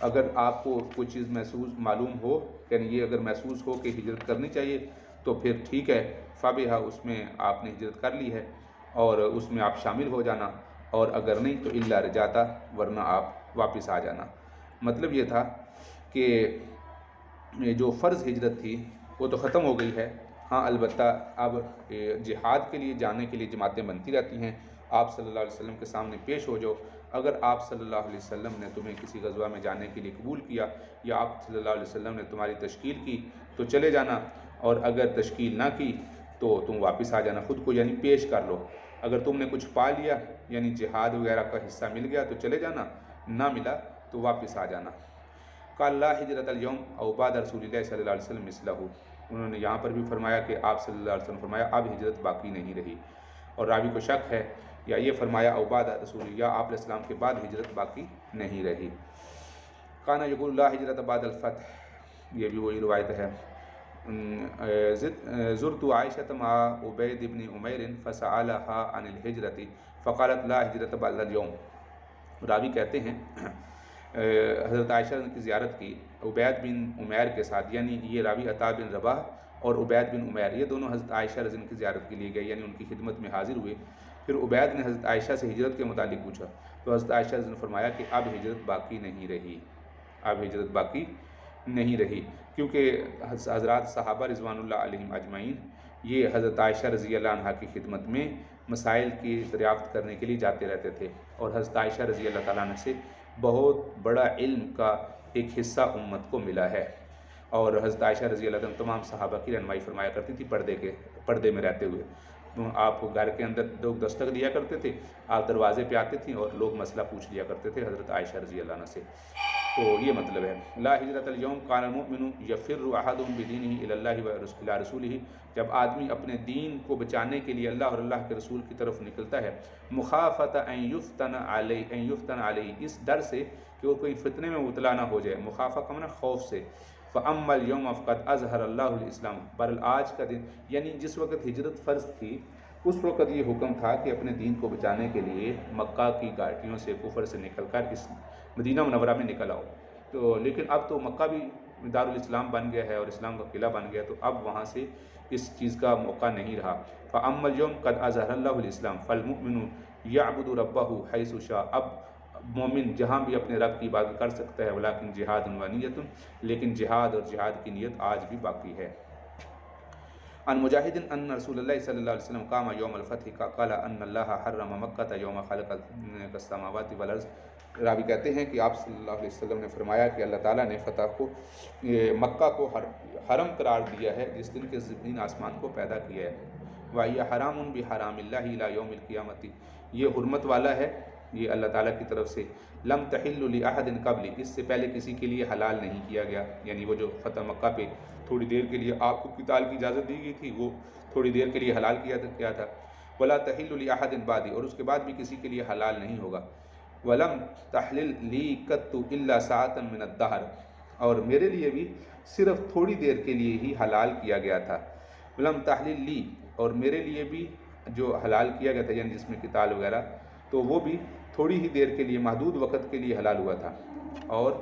اگر آپ کو کوئی چیز معلوم ہو، یعنی یہ اگر محسوس ہو کہ ہجرت کرنی چاہیے تو پھر ٹھیک ہے، فابہا، اس میں آپ نے ہجرت کر لی ہے اور اس میں آپ شامل ہو جانا، اور اگر نہیں تو الا رجاتا، ورنہ آپ واپس آ جانا. مطلب یہ تھا کہ جو فرض ہجرت تھی وہ تو ختم ہو گئی ہے، ہاں البتہ اب جہاد کے لیے جانے کے لیے جماعتیں بنتی رہتی ہیں. آپ صلی اللہ علیہ وسلم کے سامنے پیش ہو جاؤ، اگر آپ صلی اللہ علیہ وسلم نے تمہیں کسی غزوہ میں جانے کے لیے قبول کیا یا آپ صلی اللہ علیہ وسلم نے تمہاری تشکیل کی تو چلے جانا، اور اگر تشکیل نہ کی تو تم واپس آ جانا، خود کو یعنی پیش کر لو. اگر تم نے کچھ پا لیا یعنی جہاد وغیرہ کا حصہ مل گیا تو چلے جانا، نہ ملا تو واپس آ جانا. قال لا ہجرت اليوم او بعد رسول اللہ صلی اللہ علیہ وسلم مثلہ، انہوں نے یہاں پر بھی فرمایا کہ آپ صلی اللہ علیہ وسلم فرمایا اب ہجرت باقی نہیں رہی، اور راوی کو شک ہے یا یہ فرمایا او بعد رسول اللہ، آپ علیہ السلام کے بعد ہجرت باقی نہیں رہی. کانا یقول لا ہجرت بعد الفتح، یہ بھی وہی روایت ہے. زرت عائشة مع عبید بن عمیر فسألها عن الہجرت فقالت لا ہجرت بعد اليوم. راوی کہتے ہیں حضرت عائشہ کی زیارت کی عبید بن عمیر کے ساتھ، یعنی یہ راوی عطا بن رباح اور عبید بن عمیر، یہ دونوں حضرت عائشہ رضی اللہ عنہا کی زیارت کے لیے گئے، یعنی ان کی خدمت میں حاضر ہوئے. پھر عبید نے حضرت عائشہ سے ہجرت کے متعلق پوچھا تو حضرت عائشہ رضی اللہ عنہا نے فرمایا کہ اب ہجرت باقی نہیں رہی، اب ہجرت باقی نہیں رہی، کیونکہ حضرات صحابہ رضوان اللہ علیہم اجمعین یہ حضرت عائشہ رضی اللہ عنہا کی خدمت میں مسائل کی دریافت کرنے کے لیے جاتے رہتے تھے، اور حضرت عائشہ رضی اللہ تعالیٰ عنہ سے بہت بڑا علم کا ایک حصہ امت کو ملا ہے، اور حضرت عائشہ رضی اللہ عنہ تمام صحابہ کی رہنمائی فرمایا کرتی تھی پردے میں رہتے ہوئے۔ آپ گھر کے اندر لوگ دستک دیا کرتے تھے، آپ دروازے پہ آتے تھیں اور لوگ مسئلہ پوچھ لیا کرتے تھے حضرت عائشہ رضی اللہ عنہ سے۔ تو یہ مطلب ہے لا ہجرت اليوم کان المؤمن یفر احدهم بدینہ الی اللہ و رسولہ، جب آدمی اپنے دین کو بچانے کے لیے اللہ اور اللہ کے رسول کی طرف نکلتا ہے، مخافۃ ان یفتن علیہ، اس ڈر سے کہ وہ کوئی فتنے میں مبتلا نہ ہو جائے، مخافہ کا معنی خوف سے۔ فاما اليوم فقد اظہر اللہ الاسلام، بہرحال آج کا دن، یعنی جس وقت ہجرت فرض تھی اس وقت یہ حکم تھا کہ اپنے دین کو بچانے کے لیے مکہ کی گھاٹیوں سے کفر سے نکل کر اس مدینہ منورہ میں نکل آؤ۔ تو لیکن اب تو مکہ بھی دارالاسلام بن گیا ہے اور اسلام کا قلعہ بن گیا، تو اب وہاں سے اس چیز کا موقع نہیں رہا۔ فاما اليوم قد اظہر اللہ الاسلام فالمؤمن یعبد ربہ حیث شاء، اب مومن جہاں بھی اپنے رب کی عبادت کر سکتا ہے، ولیکن جہاد و نیت، لیکن جہاد اور جہاد کی نیت آج بھی باقی ہے۔ عن مجاہد ان رسول اللہ صلی اللہ علیہ وسلم قام یوم الفتح قال ان اللہ حرم مکہ یوم خلق السماوات والارض، راوی کہتے ہیں کہ آپ صلی اللہ علیہ وسلم نے فرمایا کہ اللہ تعالیٰ نے فتح کو مکہ کو حرم قرار دیا ہے جس دن کے زمین آسمان کو پیدا کیا ہے۔ وَهِيَ حَرَامٌ بِحَرَامِ اللَّهِ إِلَى يَوْمِ الْقِيَامَةِ، یہ حرمت والا ہے یہ اللہ تعالیٰ کی طرف سے، لم تحل لأحد قبل، اس سے پہلے کسی کے لیے حلال نہیں کیا گیا، یعنی وہ جو فتح مکہ پہ تھوڑی دیر کے لیے آپ کو قتال کی اجازت دی گئی تھی وہ تھوڑی دیر کے لیے حلال کیا تھا۔ ولا تحل لأحد بعدی، اور اس کے بعد بھی کسی کے لیے حلال نہیں ہوگا۔ ولم تحلل لی قط الا ساعۃ من الدہر، اور میرے لیے بھی صرف تھوڑی دیر کے لیے ہی حلال کیا گیا تھا۔ ولم تحلل لی، اور میرے لیے بھی جو حلال کیا گیا تھا یعنی جس میں قتال وغیرہ، تو وہ بھی تھوڑی ہی دیر کے لیے محدود وقت کے لیے حلال ہوا تھا۔ اور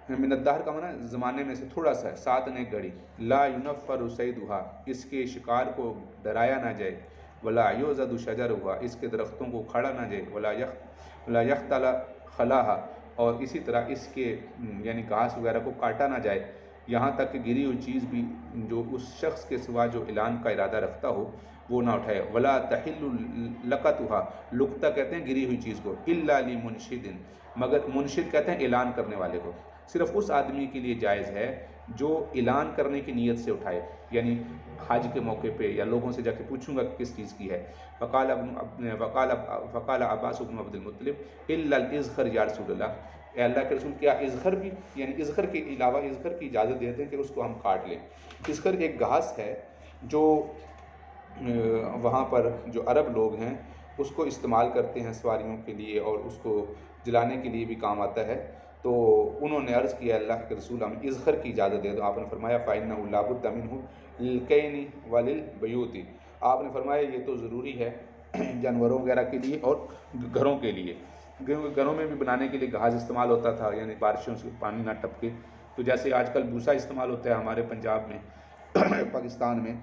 من الدہر کا معنی زمانے میں سے تھوڑا سا، ساتھ نے گھڑی، لا ینفر صیدھا، اس کے شکار کو ڈرایا نہ جائے، ولا یعضد شجرھا، اس کے درختوں کو کھڑا نہ جائے، ولا یختل خلاھا، اور اسی طرح اس کے یعنی گھاس وغیرہ کو کاٹا نہ جائے، یہاں تک کہ گری ہوئی چیز بھی جو اس شخص کے سوا جو اعلان کا ارادہ رکھتا ہو وہ نہ اٹھائے۔ ولا تحل لقطھا، لقطہ کہتے ہیں گری ہوئی چیز کو، الا لمنشد، مگر منشد کہتے ہیں اعلان کرنے والے کو، صرف اس آدمی کے لیے جائز ہے جو اعلان کرنے کی نیت سے اٹھائے، یعنی حج کے موقع پہ یا لوگوں سے جا کے پوچھوں گا کس چیز کی ہے۔ فقال عباس بن عبد المطلب الا الاذخر یا رسول اللہ، اے اللہ کے رسول کیا اذخر بھی، یعنی اذخر کے علاوہ اذخر کی اجازت دیتے ہیں کہ اس کو ہم کاٹ لیں۔ اذخر ایک گھاس ہے جو وہاں پر جو عرب لوگ ہیں اس کو استعمال کرتے ہیں سواریوں کے لیے اور اس کو جلانے کے لیے بھی کام آتا ہے، تو انہوں نے عرض کیا اللہ کے رسول ہم اذخر کی اجازت دے دو، آپ نے فرمایا فَإِنَّهُ لَا بُدَّ مِنْهُ لِلْكَيْنِ وَلِلْبَيُوتِ، آپ نے فرمایا یہ تو ضروری ہے جانوروں وغیرہ کے لیے اور گھروں کے لیے، گھروں میں بھی بنانے کے لیے گھاس استعمال ہوتا تھا، یعنی بارشوں سے پانی نہ ٹپکے، تو جیسے آج کل بھوسا استعمال ہوتا ہے ہمارے پنجاب میں پاکستان میں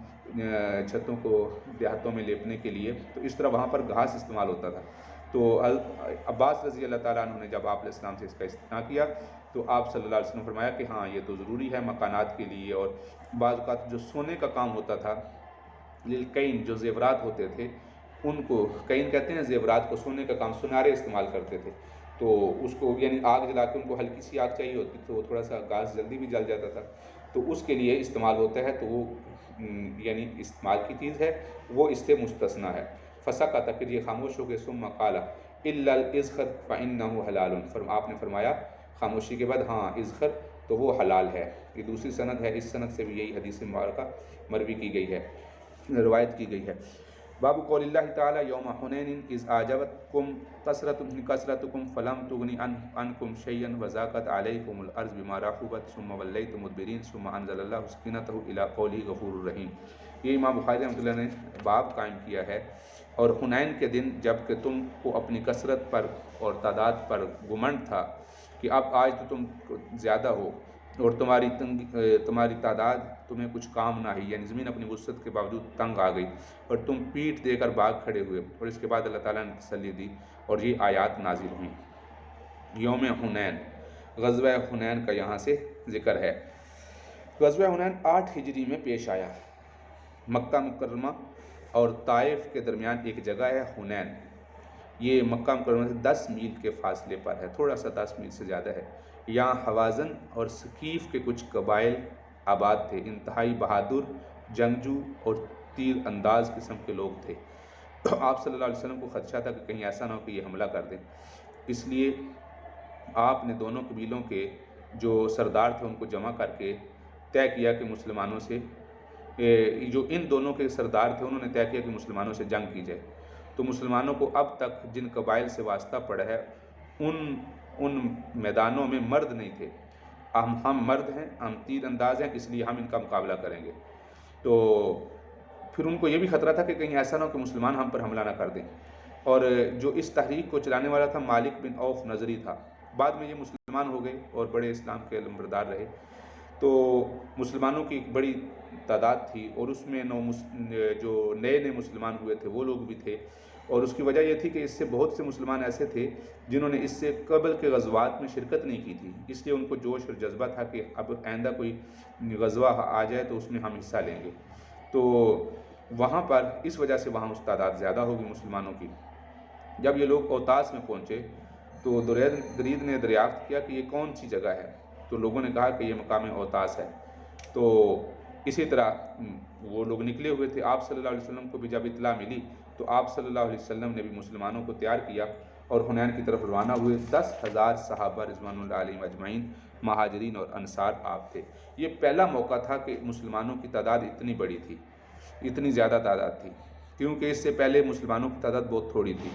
چھتوں کو دیہاتوں میں لیپنے کے لیے، تو اس طرح وہاں پر گھاس استعمال ہوتا تھا۔ تو عباس رضی اللہ تعالیٰ عنہ نے جب آپ علیہ السلام سے اس کا استثناء کیا تو آپ صلی اللہ علیہ وسلم نے فرمایا کہ ہاں یہ تو ضروری ہے مکانات کے لیے، اور بعض اوقات جو سونے کا کام ہوتا تھا، للکین جو زیورات ہوتے تھے ان کو کین کہتے ہیں، زیورات کو، سونے کا کام، سنارے استعمال کرتے تھے، تو اس کو یعنی آگ جلا کے ان کو ہلکی سی آگ چاہیے ہوتی تو تھوڑا سا گاز جلدی بھی جل جاتا تھا، تو اس کے لیے استعمال ہوتا ہے، تو وہ یعنی استعمال کی چیز ہے، وہ اس سے مستثنیٰ ہے۔ فسکت، پھر یہ خاموش ہو گئے، ثم قال الا الاذخر فانه حلال، آپ نے فرمایا خاموشی کے بعد ہاں اذخر تو وہ حلال ہے۔ یہ دوسری سند ہے، اس سند سے بھی یہی حدیث مبارکہ مروی کی گئی ہے، روایت کی گئی ہے۔ باب قول اللہ تعالی یوم حنین اذ اعجبتکم کثرتکم فلم تغن عنکم شیئا وضاقت علیکم الارض بما رحبت ثم ولیتم مدبرین ثم انزل اللہ سکینتہ الی قولہ غفور الرحیم۔ یہ امام بخاری رحمۃ اللہ نے باب قائم کیا ہے، اور حنین کے دن جب کہ تم کو اپنی کثرت پر اور تعداد پر گمنڈ تھا کہ اب آج تو تم زیادہ ہو اور تمہاری تعداد تمہیں کچھ کام نہ آئی، یعنی زمین اپنی وسعت کے باوجود تنگ آ گئی اور تم پیٹھ دے کر بھاگ کھڑے ہوئے، اور اس کے بعد اللہ تعالیٰ نے تسلی دی اور یہ آیات نازل ہوئیں۔ یوم حنین، غزوہ حنین کا یہاں سے ذکر ہے۔ غزوہ حنین 8 ہجری میں پیش آیا۔ مکہ مکرمہ اور طائف کے درمیان ایک جگہ ہے حنین، یہ مکہ مکرمہ سے 10 میل کے فاصلے پر ہے، تھوڑا سا 10 میل سے زیادہ ہے۔ یہاں حوازن اور ثقیف کے کچھ قبائل آباد تھے، انتہائی بہادر، جنگجو اور تیر انداز قسم کے لوگ تھے۔ آپ صلی اللہ علیہ وسلم کو خدشہ تھا کہ کہیں ایسا نہ ہو کہ یہ حملہ کر دیں، اس لیے آپ نے دونوں قبیلوں کے جو سردار تھے ان کو جمع کر کے طے کیا کہ مسلمانوں سے، جو ان دونوں کے سردار تھے انہوں نے طے کیا کہ مسلمانوں سے جنگ کی جائے۔ تو مسلمانوں کو اب تک جن قبائل سے واسطہ پڑا ہے ان میدانوں میں مرد نہیں تھے۔ ہم مرد ہیں، ہم تیر انداز ہیں، اس لیے ہم ان کا مقابلہ کریں گے۔ تو پھر ان کو یہ بھی خطرہ تھا کہ کہیں ایسا نہ ہو کہ مسلمان ہم پر حملہ نہ کر دیں، اور جو اس تحریک کو چلانے والا تھا مالک بن عوف نظری تھا، بعد میں یہ مسلمان ہو گئے اور بڑے اسلام کے علمبردار رہے۔ تو مسلمانوں کی ایک بڑی تعداد تھی، اور اس میں جو نئے مسلمان ہوئے تھے وہ لوگ بھی تھے، اور اس کی وجہ یہ تھی کہ اس سے بہت سے مسلمان ایسے تھے جنہوں نے اس سے قبل کے غزوات میں شرکت نہیں کی تھی، اس لیے ان کو جوش اور جذبہ تھا کہ اب آئندہ کوئی غزوہ آ جائے تو اس میں ہم حصہ لیں گے۔ تو وہاں پر اس وجہ سے وہاں تعداد زیادہ ہوگی مسلمانوں کی۔ جب یہ لوگ اوتاس میں پہنچے تو درید نے دریافت کیا کہ یہ کون سی جگہ ہے، تو لوگوں نے کہا کہ یہ مقام اوتاس ہے۔ تو اسی طرح وہ لوگ نکلے ہوئے تھے، آپ صلی اللہ علیہ وسلم کو بھی جب اطلاع ملی تو آپ صلی اللہ علیہ وسلم نے بھی مسلمانوں کو تیار کیا اور حنین کی طرف روانہ ہوئے۔ 10,000 صحابہ رضوان اللہ علیہم اجمعین، مہاجرین اور انصار آپ تھے۔ یہ پہلا موقع تھا کہ مسلمانوں کی تعداد اتنی بڑی تھی، اتنی زیادہ تعداد تھی، کیونکہ اس سے پہلے مسلمانوں کی تعداد بہت تھوڑی تھی،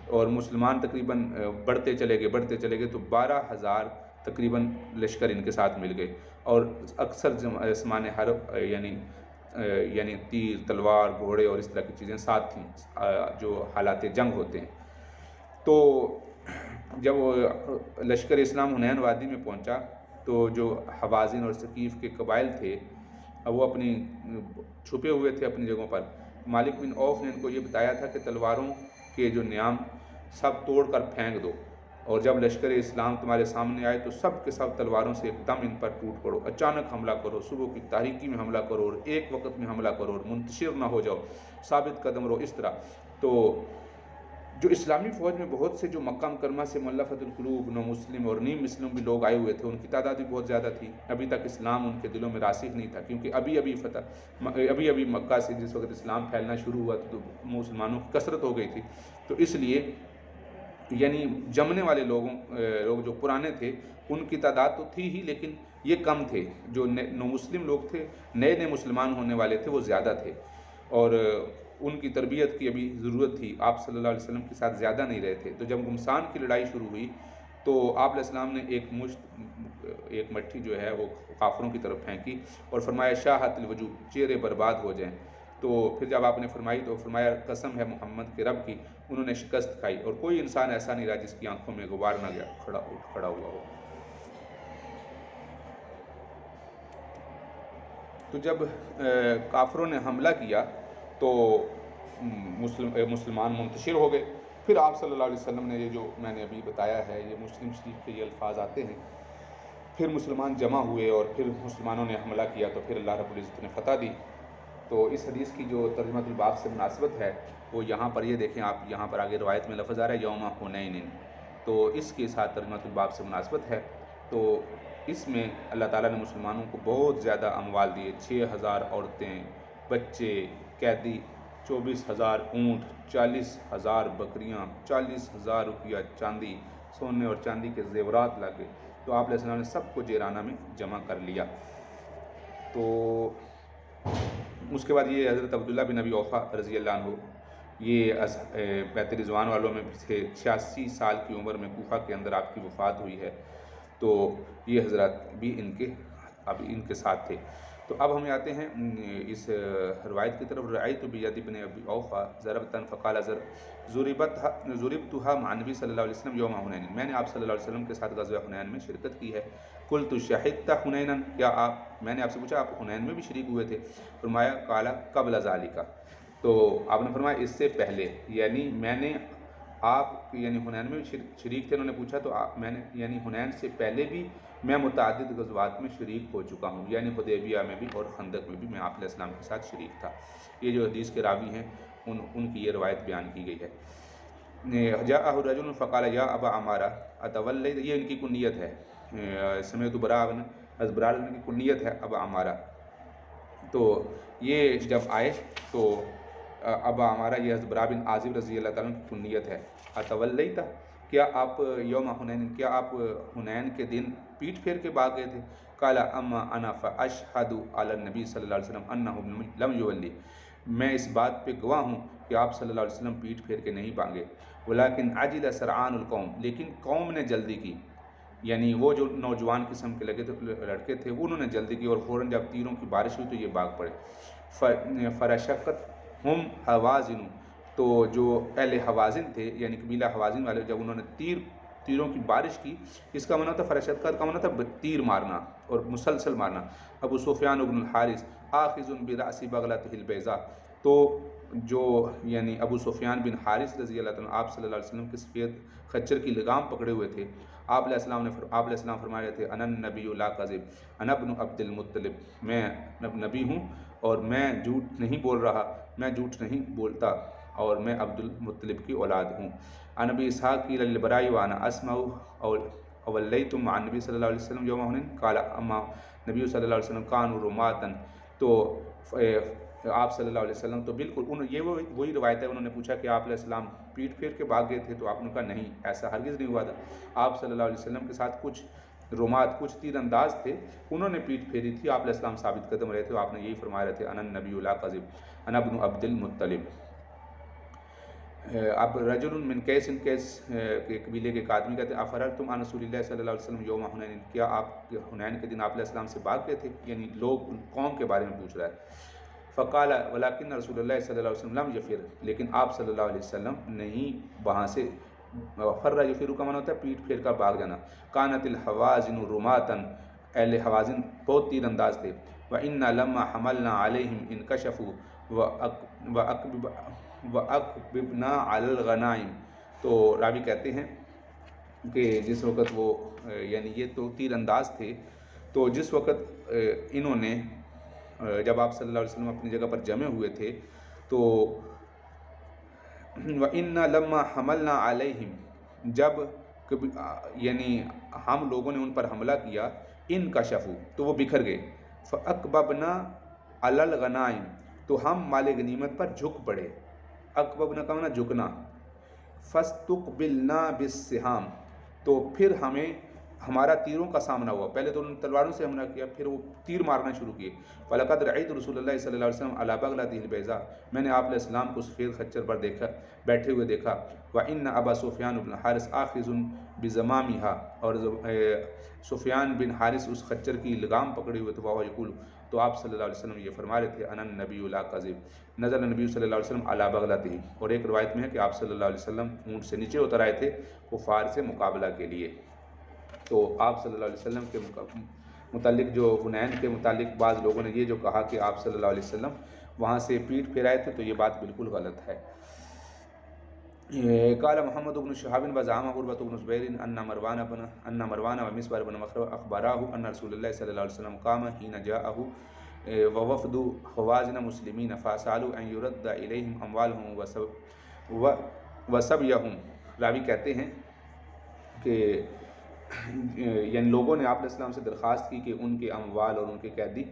اور مسلمان تقریباً بڑھتے چلے گئے تو 12,000 تقریباً لشکر ان کے ساتھ مل گئے، اور اکثر سامان حرب یعنی تیر، تلوار، گھوڑے اور اس طرح کی چیزیں ساتھ تھیں جو حالات جنگ ہوتے ہیں۔ تو جب لشکر اسلام حنین وادی میں پہنچا تو جو حوازن اور ثقیف کے قبائل تھے وہ اپنی چھپے ہوئے تھے اپنی جگہوں پر۔ مالک بن عوف نے ان کو یہ بتایا تھا کہ تلواروں کے جو نیام سب توڑ کر پھینک دو، اور جب لشکر اسلام تمہارے سامنے آئے تو سب کے سب تلواروں سے ایک دم ان پر ٹوٹ پڑو، اچانک حملہ کرو، صبح کی تاریکی میں حملہ کرو اور ایک وقت میں حملہ کرو اور منتشر نہ ہو جاؤ، ثابت قدم رہو، اس طرح۔ تو جو اسلامی فوج میں بہت سے جو مکہ مکرمہ سے مؤلفۃ القلوب، نو مسلم اور نیم مسلم بھی لوگ آئے ہوئے تھے، ان کی تعداد بھی بہت زیادہ تھی۔ ابھی تک اسلام ان کے دلوں میں راسخ نہیں تھا، کیونکہ ابھی مکہ سے جس وقت اسلام پھیلنا شروع ہوا تو مسلمانوں کی کثرت ہو گئی تھی، تو اس لیے یعنی جمنے والے لوگ جو پرانے تھے ان کی تعداد تو تھی ہی، لیکن یہ کم تھے۔ جو نو مسلم لوگ تھے، نئے مسلمان ہونے والے تھے، وہ زیادہ تھے، اور ان کی تربیت کی ابھی ضرورت تھی، آپ صلی اللہ علیہ وسلم کے ساتھ زیادہ نہیں رہے تھے۔ تو جب گمسان کی لڑائی شروع ہوئی تو آپ علیہ السلام نے ایک مٹھی جو ہے وہ کافروں کی طرف پھینکی اور فرمایا شاہت الوجوہ، چہرے برباد ہو جائیں۔ تو پھر جب آپ نے فرمائی تو فرمایا قسم ہے محمد کے رب کی، انہوں نے شکست کھائی، اور کوئی انسان ایسا نہیں رہا جس کی آنکھوں میں غبار نہ گیا کھڑا ہوا ہو۔ تو جب کافروں نے حملہ کیا تو مسلمان منتشر ہو گئے۔ پھر آپ صلی اللہ علیہ وسلم نے یہ جو میں نے ابھی بتایا ہے، یہ مسلم شریف کے یہ الفاظ آتے ہیں، پھر مسلمان جمع ہوئے اور پھر مسلمانوں نے حملہ کیا تو پھر اللہ رب العزت نے فتح دی۔ تو اس حدیث کی جو ترجمۃ الباب سے مناسبت ہے وہ یہاں پر یہ دیکھیں، آپ یہاں پر آگے روایت میں لفظ آ رہا ہے یوم حنین، تو اس کے ساتھ ترجمۃ الباب سے مناسبت ہے۔ تو اس میں اللہ تعالیٰ نے مسلمانوں کو بہت زیادہ اموال دیے، 6,000 عورتیں، بچے، قیدی، 24,000 اونٹ، 40,000 بکریاں، 40,000 روپیہ چاندی، سونے اور چاندی کے زیورات لاگے۔ تو آپ علیہ السلام نے سب کو جیرانہ میں جمع کر لیا۔ تو اس کے بعد یہ حضرت عبداللہ بن ابی اوفا رضی اللہ عنہ، یہ بیت رضوان والوں میں تھے، 86 سال کی عمر میں کوفہ کے اندر آپ کی وفات ہوئی ہے۔ تو یہ حضرات بھی ان کے ساتھ تھے۔ تو اب ہم آتے ہیں اس روایت کی طرف۔ رأیت بید بن ابی اوفا ضربۃ فقال ضربتها مع نبی صلی اللہ علیہ وسلم یوم حنین، میں نے آپ صلی اللہ علیہ وسلم کے ساتھ غزوہ حنین میں شرکت کی ہے۔ قلت شہدت حنینا، کیا میں نے آپ سے پوچھا آپ حنین میں بھی شریک ہوئے تھے؟ فرمایا قال قبل ذالک، تو آپ نے فرمایا اس سے پہلے، یعنی میں نے آپ یعنی حنین میں بھی شریک تھے؟ انہوں نے پوچھا تو میں نے یعنی حنین سے پہلے بھی میں متعدد غزوات میں شریک ہو چکا ہوں، یعنی حدیبیہ میں بھی اور خندق میں بھی میں آپ علیہ السلام کے ساتھ شریک تھا۔ یہ جو حدیث کے راوی ہیں ان کی یہ روایت بیان کی گئی ہے۔ جاءہ رجل فقال یا ابا عمارہ اتولیت، یہ ان کی کنیت ہے، سمیت برا بن ازبرال کی کنیت ہے ابا عمارہ۔ تو یہ جب آئے تو ابا عمارہ یہ ازبرا بن عازب رضی اللہ تعالیٰ کی کنیت ہے۔ اتولیت، کیا آپ یوم حنین، کیا آپ حنین کے دن پیٹ پھیر کے بھاگ گئے تھے؟ قال اما انا فاشهد علی النبی صلی اللہ علیہ وسلم انه لم یولی، میں اس بات پہ گواہ ہوں کہ آپ صلی اللہ علیہ وسلم پیٹ پھیر کے نہیں بھاگے، ولکن عجل سرعان القوم، لیکن قوم نے جلدی کی، یعنی وہ جو نوجوان قسم کے لڑکے تھے انہوں نے جلدی کی اور فوراً جب تیروں کی بارش ہوئی تو یہ بھاگ پڑے۔ فرشقت ہم حوازن، تو جو اہل حوازن تھے یعنی قبیلہ حوازن والے، جب انہوں نے تیروں کی بارش کی، اس کا معنی تھا فرشقت کا معنی تھا تیر مارنا اور مسلسل مارنا۔ ابو سفیان بن الحارث آخذ براس بغلته البیضاء، تو جو یعنی ابو سفیان بن حارث رضی اللہ تعالیٰ آپ صلی اللہ علیہ وسلم کے سفید خچر کی لگام پکڑے ہوئے تھے۔ آپ علیہ السلام فرما رہے تھے انا النبی لا کذب انا ابن عبد المطلب، میں نبی ہوں اور میں جھوٹ نہیں بول رہا، میں جھوٹ نہیں بولتا اور میں عبد المطلب کی اولاد ہوں۔ عن ابی اسحاق قیل للبراء وانا اسمع اولیتم عن نبی صلی اللہ علیہ وسلم یوم حنین قال اما نبی صلی اللہ علیہ وسلم کانوا رماتن، تو آپ صلی اللہ علیہ وسلم تو بالکل یہ وہی روایت ہے، انہوں نے پوچھا کہ آپ علیہ السلام پیٹ پھیر کے بھاگ گئے تھے تو آپ نے کہا نہیں، ایسا ہرگز نہیں ہوا تھا، آپ صلی اللہ علیہ وسلم کے ساتھ کچھ رمات، کچھ تیر انداز تھے، انہوں نے پیٹ پھیری تھی، آپ علیہ السلام ثابت قدم رہے تھے، آپ نے یہی فرما رہے تھے انا النبی لا کذب انا ابن عبد المطلب۔ اب رجل من کیس کے قبیلے کے ایک آدمی کہتے ہیں افررتم عن رسول اللہ صلی اللہ علیہ وسلم یوم حنین، کیا آپ حنین کے دن آپ علیہ السلام سے بھاگ گئے تھے؟ یعنی لوگ قوم کے بارے میں پوچھ رہا ہے۔ فقال ولکن رسول اللہ صلی اللہ علیہ وسلم لم یفر، لیکن آپ صلی اللہ علیہ وسلم نہیں وہاں سے، فر یفر کا معنی ہوتا ہے پیٹ پھیر کر بھاگ جانا۔ کانت الحوازن رماتن، اہل حوازن بہت تیر انداز تھے۔ وَإِنَّا لَمَّا حَمَلْنَا عَلَيْهِمْ انْكَشَفُوا وَأَقْبِبْنَا عَلَى الْغَنَائِمِ، تو راوی کہتے ہیں کہ جس وقت وہ یعنی یہ تو تیر انداز تھے، تو جس وقت انہوں نے جب آپ صلی اللہ علیہ وسلم اپنی جگہ پر جمع ہوئے تھے تو وَإِنَّا لَمَّا حَمَلْنَا عَلَيْهِمْ، جب یعنی ہم لوگوں نے ان پر حملہ کیا، انکشفوا تو وہ بکھر گئے، فَأَقْبَبْنَا عَلَى الْغَنَائِمِ تو ہم مال غنیمت پر جھک پڑے، اقببنا کا معنی جھکنا، فَاسْتُقْبِلْنَا بِالسِّهَامِ تو پھر ہمیں ہمارا تیروں کا سامنا ہوا، پہلے تو انہوں نے تلواروں سے حملہ کیا، پھر وہ تیر مارنا شروع کیے۔ فَلَقَدْ رَأَيْتُ رسول اللہ صلی اللہ علیہ وسلم عَلَى بَغْلَتِهِ الْبَيْضَاءِ، میں نے آپ علیہ السلام کو سفید خچر پر دیکھا، بیٹھے ہوئے دیکھا۔ وَإِنَّ أَبَا سُفْيَانَ بْنَ حَارِثَ آخِذٌ بِزَمَامِهَا، اور سفیان بن حارث اس خچر کی لگام پکڑے ہوئے تھے، وَهُوَ يَقُولُ تو آپ صلی اللہ علیہ وسلم یہ فرما رہے تھے انا النبی لا کذب نزل النبی صلی اللہ علیہ وسلم علی بغلتہ، اور ایک روایت میں ہے کہ آپ صلی اللہ علیہ وسلم اونٹ سے نیچے اتر آئے تھے کفار سے مقابلہ کے لیے۔ تو آپ صلی اللہ علیہ وسلم کے متعلق جو حنین کے متعلق بعض لوگوں نے یہ جو کہا کہ آپ صلی اللہ علیہ وسلم وہاں سے پیٹ پھیرائے تھے، تو یہ بات بالکل غلط ہے۔ قال محمد بن شہاب وزعم عروة بن زبیر ان مروان ومسور بن مخرمة اخبراه ان رسول اللہ صلی اللہ علیہ وسلم قام حين جاءه ووفد حوازن مسلمین فسألوا ان يرد الیہم اموالهم وسبیهم، راوی کہتے ہیں کہ یعنی لوگوں نے آپ علیہ السلام سے درخواست کی کہ ان کے اموال اور ان کے قیدی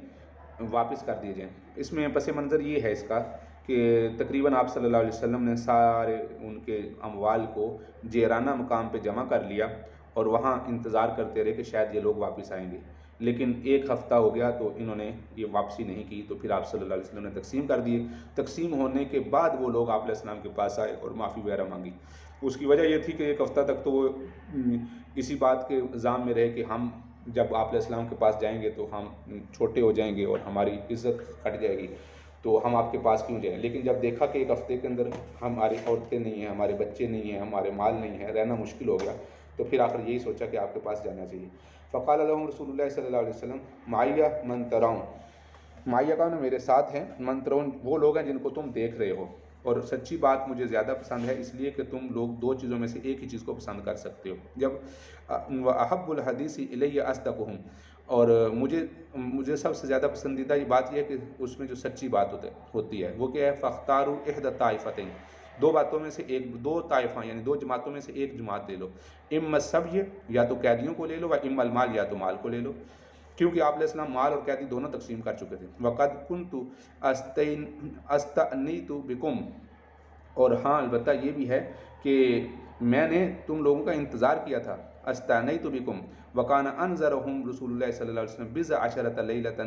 واپس کر دیے جائیں۔ اس میں پس منظر یہ ہے اس کا کہ تقریباً آپ صلی اللہ علیہ وسلم نے سارے ان کے اموال کو جیرانہ مقام پہ جمع کر لیا اور وہاں انتظار کرتے رہے کہ شاید یہ لوگ واپس آئیں گے، لیکن ایک ہفتہ ہو گیا تو انہوں نے یہ واپسی نہیں کی، تو پھر آپ صلی اللہ علیہ وسلم نے تقسیم کر دیے۔ تقسیم ہونے کے بعد وہ لوگ آپ علیہ السلام کے پاس آئے اور معافی وغیرہ مانگی۔ اس کی وجہ یہ تھی کہ ایک ہفتہ تک تو وہ اسی بات کے الزام میں رہے کہ ہم جب آپ علیہ السلام کے پاس جائیں گے تو ہم چھوٹے ہو جائیں گے اور ہماری عزت کٹ جائے گی، تو ہم آپ کے پاس کیوں جائیں۔ لیکن جب دیکھا کہ ایک ہفتے کے اندر ہماری عورتیں نہیں ہیں، ہمارے بچے نہیں ہیں، ہمارے مال نہیں ہے، رہنا مشکل ہو گیا، تو پھر آخر یہی سوچا کہ آپ کے پاس جانا چاہیے۔ فقال لهم رسول اللہ صلی اللہ علیہ وسلم معیہ من ترون، معیہ کا میرے ساتھ ہیں، من ترون وہ لوگ ہیں جن کو تم دیکھ رہے ہو، اور سچی بات مجھے زیادہ پسند ہے اس لیے کہ تم لوگ دو چیزوں میں سے ایک ہی چیز کو پسند کر سکتے ہو. جب وَأَحَبُّ الْحَدِيثِ إِلَيَّ أَصْدَقُهُ، اور مجھے سب سے زیادہ پسندیدہ یہ بات یہ ہے کہ اس میں جو سچی بات ہوتی ہے وہ کیا ہے، فَاخْتَارُوا إِحْدَى الطَّائِفَتَيْنِ، دو باتوں میں سے دو طائفہ یعنی دو جماعتوں میں سے ایک جماعت لے لو، اما السبی، یا تو قیدیوں کو لے لو، و اما المال، یا تو مال کو لے لو، کیونکہ آپ علیہ السلام مال اور قیدی دونوں تقسیم کر چکے تھے. وَقَدْ كُنْتُ أَسْتَأْنِيتُ بِكُمْ، اور ہاں البتہ یہ بھی ہے کہ میں نے تم لوگوں کا انتظار کیا تھا. استعنیت بکم وکان انذرہم رسول اللہ صلی اللہ علیہ وسلم بضع عشرۃ لیلۃ،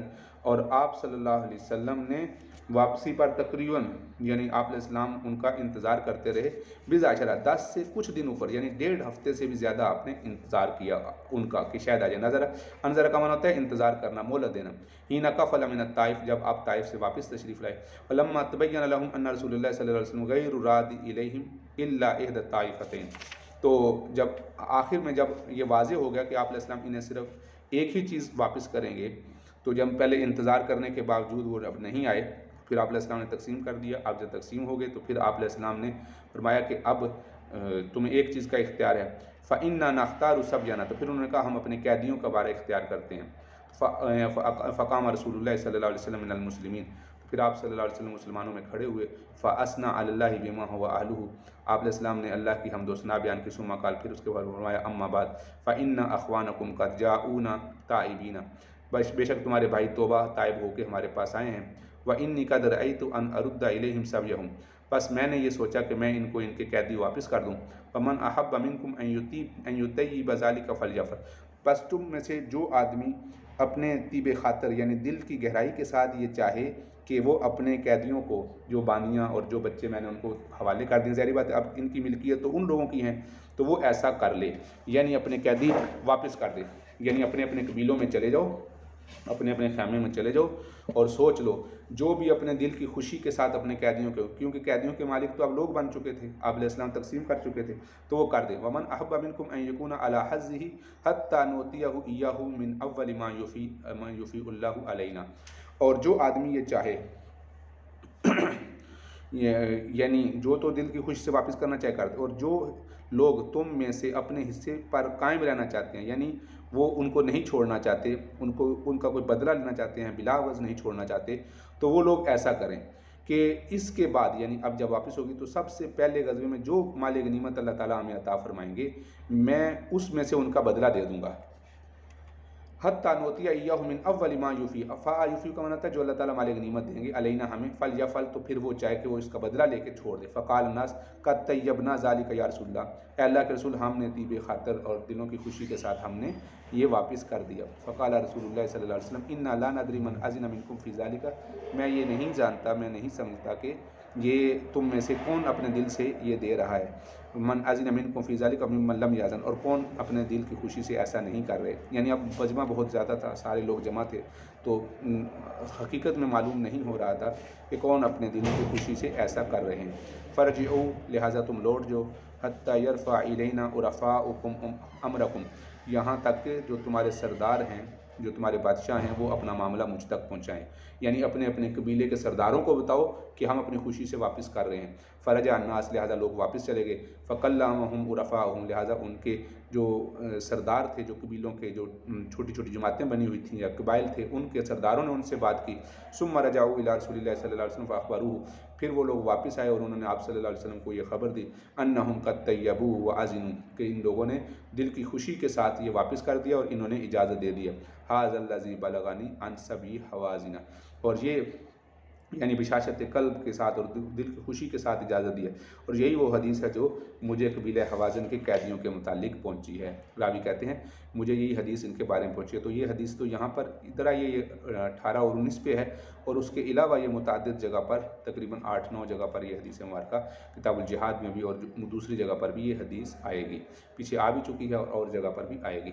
اور آپ صلی اللہ علیہ وسلم نے واپسی پر تقریباً یعنی آپ علیہ السلام ان کا انتظار کرتے رہے، بضع عشرہ 10 سے کچھ دنوں پر، یعنی 1.5 ہفتے سے بھی زیادہ آپ نے انتظار کیا ان کا کہ شاید آ جائے. انظر کا معنی ہوتا ہے انتظار کرنا، مہلت دینا. حین قفل من الطائف، جب آپ طائف سے واپس تشریف لائے. فلما تبین لهم ان رسول اللہ صلی اللہ علیہ وسلم غیر راد الیہم الا احدى الطائفتین، تو جب آخر میں جب یہ واضح ہو گیا کہ آپ علیہ السلام انہیں صرف ایک ہی چیز واپس کریں گے، تو جب پہلے انتظار کرنے کے باوجود وہ اب نہیں آئے، پھر آپ علیہ السلام نے تقسیم کر دیا. آپ جب تقسیم ہو گئے تو پھر آپ علیہ السلام نے فرمایا کہ اب تمہیں ایک چیز کا اختیار ہے. فَإِنَّا نَخْتَارُ سَبْيَنَا، تو پھر انہوں نے کہا ہم اپنے قیدیوں کا بارہ اختیار کرتے ہیں. فقام رسول اللہ صلی اللہ علیہ وسلم من المسلمین، تو پھر آپ صلی اللہ علیہ وسلم مسلمانوں میں کھڑے ہوئے. فَأَثْنَىٰ عَلَى اللَّهِ بِمَا هُوَ أَهْلُهُ، آپ علیہ السلام نے اللہ کی حمد و ثنا بیان کی. ثم قال، پھر اس کے بعد فرمایا اما بعد فَإِنَّ أَخْوَانَكُمْ قَدْ جَاءُونَا تَائِبِينَ، بے شک تمہارے بھائی توبہ طائب ہو کے ہمارے پاس آئے ہیں. وَإِنِّي قَدْ رَأَيْتُ أَنْ أَرُدَّ إِلَيْهِمْ سَبْيَهُمْ، بس میں نے یہ سوچا کہ میں ان کو ان کے قیدی واپس کر دوں. فَمَنْ أَحَبَّ مِنْكُمْ أَنْ يُطَيِّبَ ذَلِكَ فَلْيَفْعَلْ، بس تم میں سے جو آدمی اپنے طیب خاطر یعنی دل کی گہرائی کے ساتھ یہ چاہے کہ وہ اپنے قیدیوں کو، جو بانیاں اور جو بچے میں نے ان کو حوالے کر دیں، ظاہری بات ہے اب ان کی ملکیت تو ان لوگوں کی ہیں، تو وہ ایسا کر لے، یعنی اپنے قیدی واپس کر دے. یعنی اپنے اپنے قبیلوں میں چلے جاؤ، اپنے اپنے خیمے میں چلے جاؤ اور سوچ لو جو بھی اپنے دل کی خوشی کے ساتھ اپنے قیدیوں کے، کیونکہ قیدیوں کے مالک تو اب لوگ بن چکے تھے، آپ علیہ السلام تقسیم کر چکے تھے، تو وہ کر دیں. ومن احب منکم ان یکون علی حظہ حتی نؤتیہ ایاہ من اول ما یفیء اللہ علینا، اور جو آدمی یہ چاہے یعنی جو تو دل کی خوشی سے واپس کرنا چاہے کرتے، اور جو لوگ تم میں سے اپنے حصے پر قائم رہنا چاہتے ہیں، یعنی وہ ان کو نہیں چھوڑنا چاہتے، ان کا کوئی بدلہ لینا چاہتے ہیں، بلا عوض نہیں چھوڑنا چاہتے، تو وہ لوگ ایسا کریں کہ اس کے بعد یعنی اب جب واپس ہوگی تو سب سے پہلے غزوے میں جو مال غنیمت اللہ تعالیٰ ہمیں عطا فرمائیں گے میں اس میں سے ان کا بدلہ دے دوں گا. حتیٰ نوتیہ ایاہ من اول ما یفی، یفی کا معنی ہے جو اللہ تعالیٰ مال غنیمت دیں گے علینا ہمیں، فل یا فل، تو پھر وہ چاہے کہ وہ اس کا بدلہ لے کے چھوڑ دے. فقال الناس قد طیبنا ذالک یا رسول اللہ، اے اللہ کے رسول ہم نے طیب خاطر اور دلوں کی خوشی کے ساتھ ہم نے یہ واپس کر دیا. فقال رسول اللہ صلی اللہ علیہ وسلم انا لا ندری من اذن منکم فی ذالک، میں یہ نہیں جانتا، میں نہیں سمجھتا کہ یہ تم میں سے کون اپنے دل سے یہ دے رہا ہے، من اذن منکم فی ذالک ممن لم یاذن، اور کون اپنے دل کی خوشی سے ایسا نہیں کر رہے. یعنی اب مجمع بہت زیادہ تھا، سارے لوگ جمع تھے، تو حقیقت میں معلوم نہیں ہو رہا تھا کہ کون اپنے دل کی خوشی سے ایسا کر رہے ہیں. فرجعوا، لہٰذا تم لوٹ جو، حتی یرفع الینا عرفاؤکم امرکم، یہاں تک کہ جو تمہارے سردار ہیں، جو تمہارے بادشاہ ہیں، وہ اپنا معاملہ مجھ تک پہنچائیں، یعنی اپنے اپنے قبیلے کے سرداروں کو بتاؤ کہ ہم اپنی خوشی سے واپس کر رہے ہیں. فرجع الناس، لہٰذا لوگ واپس چلے گئے. فکلمہم عرفاؤہم، لہٰذا ان کے جو سردار تھے، جو قبیلوں کے جو چھوٹی چھوٹی جماعتیں بنی ہوئی تھیں یا قبائل تھے، ان کے سرداروں نے ان سے بات کی. ثم رجعوا الی رسول اللہ صلی اللہ علیہ وسلم فاخبروہ، پھر وہ لوگ واپس آئے اور انہوں نے آپ صلی اللہ علیہ وسلم کو یہ خبر دی، انہم قد طیبوا واذنوا، کہ ان لوگوں نے دل کی خوشی کے ساتھ یہ واپس کر دیا اور انہوں نے اجازت دے دیا. ھذا الذی بلغنی عن سبی حوازن، اور یہ یعنی بشاشت قلب کے ساتھ اور دل کی خوشی کے ساتھ اجازت دی ہے، اور یہی وہ حدیث ہے جو مجھے قبیلہ حوازن کے قیدیوں کے متعلق پہنچی ہے. راوی کہتے ہیں مجھے یہی حدیث ان کے بارے میں پہنچی ہے. تو یہ حدیث تو یہاں پر ادھر یہ 18 اور 19 پہ ہے، اور اس کے علاوہ یہ متعدد جگہ پر تقریباً 8-9 جگہ پر یہ حدیث مبارکہ کتاب الجہاد میں بھی اور دوسری جگہ پر بھی یہ حدیث آئے گی، پیچھے آ بھی چکی ہے اور جگہ پر بھی آئے گی.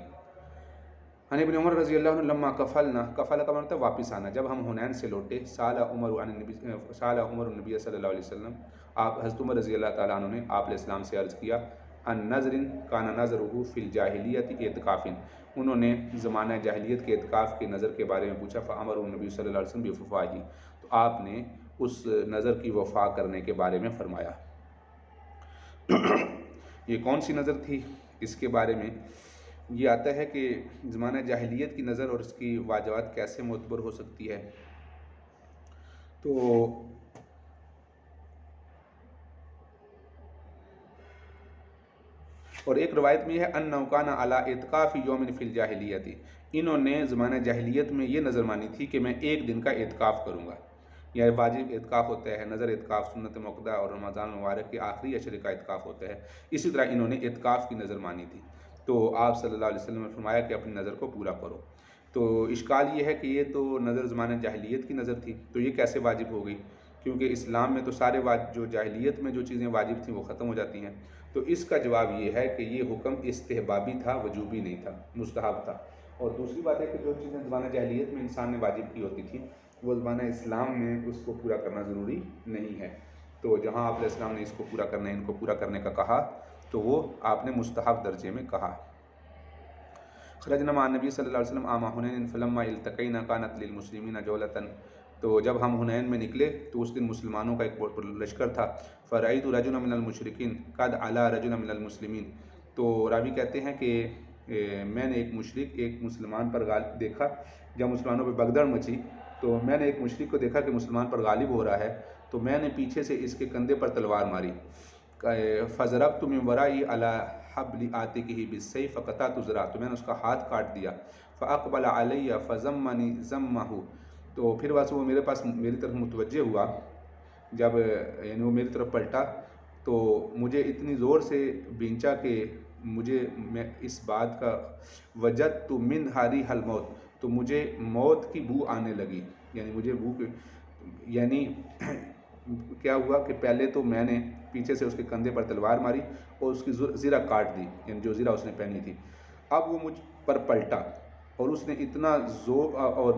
عن ابن عمر رضی اللہ عنہ لما کفلنا، کفل کا مطلب واپس آنا، جب ہم حنین سے لوٹے، سال عمر النبی صلی اللہ علیہ وسلم، آپ حضرت عمر رضی اللہ تعالیٰ عنہ نے آپ علیہ السلام سے عرض کیا، ان نظر کان نظرہ فی الجاہلیت اعتکاف، انہوں نے زمانہ جاہلیت کے اعتکاف کے نظر کے بارے میں پوچھا. فامر النبی صلی اللہ علیہ وسلم بففاہ، تو آپ نے اس نظر کی وفا کرنے کے بارے میں فرمایا۔ یہ کون سی نظر تھی؟ اس کے بارے میں یہ آتا ہے کہ زمانہ جاہلیت کی نظر اور اس کی واجبات کیسے معتبر ہو سکتی ہے۔ تو اور ایک روایت میں ہے انہ کان علی اعتکاف یوم فی الجاہلیت، انہوں نے زمانہ جاہلیت میں یہ نظر مانی تھی کہ میں ایک دن کا اعتکاف کروں گا، یا واجب اعتکاف ہوتا ہے، نظر اعتکاف سنت موقدہ اور رمضان مبارک کے آخری عشرے کا اعتکاف ہوتا ہے، اسی طرح انہوں نے اعتکاف کی نظر مانی تھی۔ تو آپ صلی اللہ علیہ وسلم نے فرمایا کہ اپنی نظر کو پورا کرو۔ تو اشکال یہ ہے کہ یہ تو نظر زمانہ جاہلیت کی نظر تھی، تو یہ کیسے واجب ہو گئی؟ کیونکہ اسلام میں تو سارے جو جاہلیت میں جو چیزیں واجب تھیں وہ ختم ہو جاتی ہیں۔ تو اس کا جواب یہ ہے کہ یہ حکم استحبابی تھا، وجوبی نہیں تھا، مستحب تھا۔ اور دوسری بات ہے کہ جو چیزیں زمانہ جاہلیت میں انسان نے واجب کی ہوتی تھی وہ زمانہ اسلام میں اس کو پورا کرنا ضروری نہیں ہے۔ تو جہاں آپ علیہ السلام نے اس کو پورا کرنے، ان کو پورا کرنے کا کہا تو وہ آپ نے مستحب درجے میں کہا۔ خرجنا مع النبی صلی اللہ علیہ وسلم عام حنین فلما التقینا کانت للمسلمین جولۃ، تو جب ہم حنین میں نکلے تو اس دن مسلمانوں کا ایک لشکر تھا۔ فرأیت رجلا من المشرکین قد علا رجلا من المسلمین، تو راوی کہتے ہیں کہ میں نے ایک مشرک ایک مسلمان پر غالب دیکھا، جب مسلمانوں پہ بگدڑ مچی تو میں نے ایک مشرک کو دیکھا کہ مسلمان پر غالب ہو رہا ہے، تو میں نے پیچھے سے اس کے کندھے پر تلوار ماری، فضربت من ورائی علی حبل عاتقہ بالسیف فقطعت ذراعہ، تو میں نے اس کا ہاتھ کاٹ دیا، فاقبل علی فضمنی ضمہ، تو پھر بس وہ میرے پاس میری طرف متوجہ ہوا، جب یعنی وہ میری طرف پلٹا تو مجھے اتنی زور سے بینچا کہ میں اس بات کا وجدت من حریح الموت، تو مجھے موت کی بو آنے لگی، یعنی مجھے یعنی کیا ہوا کہ پہلے تو میں نے پیچھے سے اس کے کندھے پر تلوار ماری اور اس کی زرہ کاٹ دی، یعنی جو زرہ اس نے پہنی تھی، اب وہ مجھ پر پلٹا اور اس نے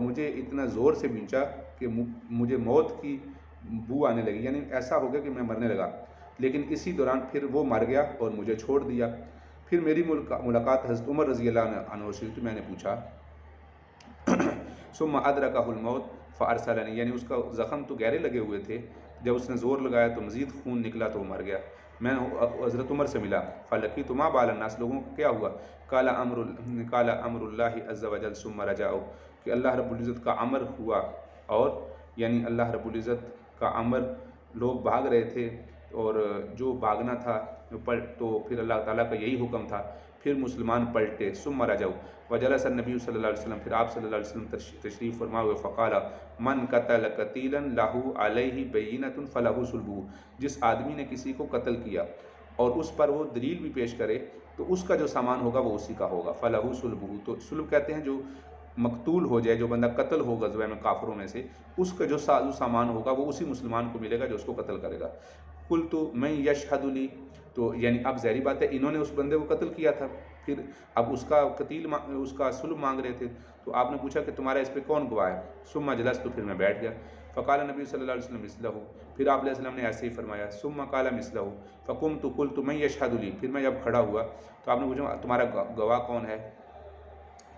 مجھے اتنا زور سے بینچا کہ مجھے موت کی بو آنے لگی، یعنی ایسا ہو گیا کہ میں مرنے لگا، لیکن اسی دوران پھر وہ مر گیا اور مجھے چھوڑ دیا۔ پھر میری ملاقات حضرت عمر رضی اللہ عنہ سے، تو میں نے پوچھا ثم ادرکہ الموت فارسلنی، یعنی اس کا زخم تو گہرے لگے ہوئے تھے، جب اس نے زور لگایا تو مزید خون نکلا تو وہ مر گیا۔ میں حضرت عمر سے ملا، فلقیت ما بال الناس، لوگوں کو کیا ہوا؟ قال امر اللہ عز وجل ثم رجعوا، کہ اللہ رب العزت کا امر ہوا، اور یعنی اللہ رب العزت کا امر، لوگ بھاگ رہے تھے اور جو بھاگنا تھا تو پھر اللہ تعالیٰ کا یہی حکم تھا، پھر مسلمان پلٹے، ثم رجعوا وجلس النبی صلی اللہ علیہ وسلم، پھر آپ صلی اللہ علیہ وسلم تشریف فرما ہوئے، فقال من قتل قتیلا لہ علیہ بینۃ فلہ صلبہ، جس آدمی نے کسی کو قتل کیا اور اس پر وہ دلیل بھی پیش کرے تو اس کا جو سامان ہوگا وہ اسی کا ہوگا، فلہ صلبہ، تو صلب کہتے ہیں جو مقتول ہو جائے، جو بندہ قتل ہو غزوہ میں کافروں میں سے، اس کا جو ساز و سامان ہوگا وہ اسی مسلمان کو ملے گا جو اس کو قتل کرے گا۔ قلت من یشہد لی، تو یعنی اب ظاہری بات ہے انہوں نے اس بندے کو قتل کیا تھا، پھر اب اس کا صلب مانگ رہے تھے، تو آپ نے پوچھا کہ تمہارا اس پہ کون گواہ ہے؟ ثم جلست، تو پھر میں بیٹھ گیا، فقال نبی صلی اللہ علیہ وسلم مثلہ، پھر آپ علیہ السلام نے ایسے ہی فرمایا، ثم قال مثلہ، فقمت قلت من یشہد لی، پھر میں جب کھڑا ہوا تو آپ نے پوچھا تمہارا گواہ کون ہے؟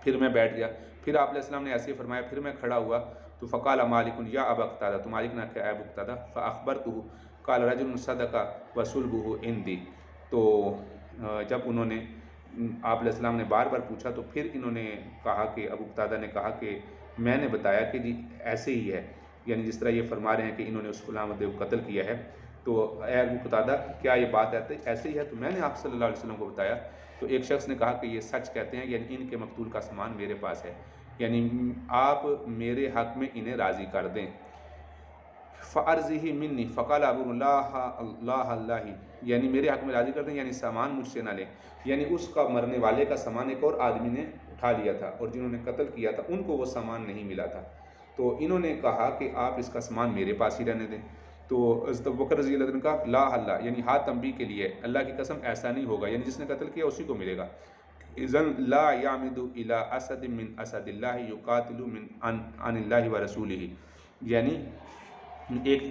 پھر میں بیٹھ گیا، پھر آپ علیہ السلام نے ایسے ہی فرمایا، پھر میں کھڑا ہوا تو فقال مالک یا ابا قتادہ، تو مالک نے کہا اے ابو قتادہ، فاخبرتہ قال رجل صدق وصلبہ عندی، تو جب انہوں نے آپ علیہ السلام نے بار بار پوچھا تو پھر انہوں نے کہا کہ ابو قتادہ نے کہا کہ میں نے بتایا کہ جی ایسے ہی ہے، یعنی جس طرح یہ فرما رہے ہیں کہ انہوں نے اس غلام بندے کو قتل کیا ہے، تو اے ابو قتادہ کیا یہ بات ایسے ہی ہے؟ تو میں نے آپ صلی اللہ علیہ وسلم کو بتایا، تو ایک شخص نے کہا کہ یہ سچ کہتے ہیں، یعنی ان کے مقتول کا سامان میرے پاس ہے، یعنی آپ میرے حق میں انہیں راضی کر دیں۔ فَأَرْضِهِ مِنِّي فَقَالَ أَبُو اللَّهِ، یعنی میرے حق میں راضی کر دیں، یعنی سامان مجھ سے نہ لیں، یعنی اس کا مرنے والے کا سامان ایک اور آدمی نے اٹھا لیا تھا اور جنہوں نے قتل کیا تھا ان کو وہ سامان نہیں ملا تھا، تو انہوں نے کہا کہ آپ اس کا سامان میرے پاس ہی رہنے دیں۔ تو حضرت ابوبکر رضی اللہ عنہ نے کہا لا اللہ، یعنی ہاں تنبیہ کے لیے، اللہ کی قسم ایسا نہیں ہوگا، یعنی جس نے قتل کیا اسی کو ملے گا۔ اذن لا یعمد الى اسد من اسد اللہ یقاتل عن اللہ ورسولہ، یعنی ایک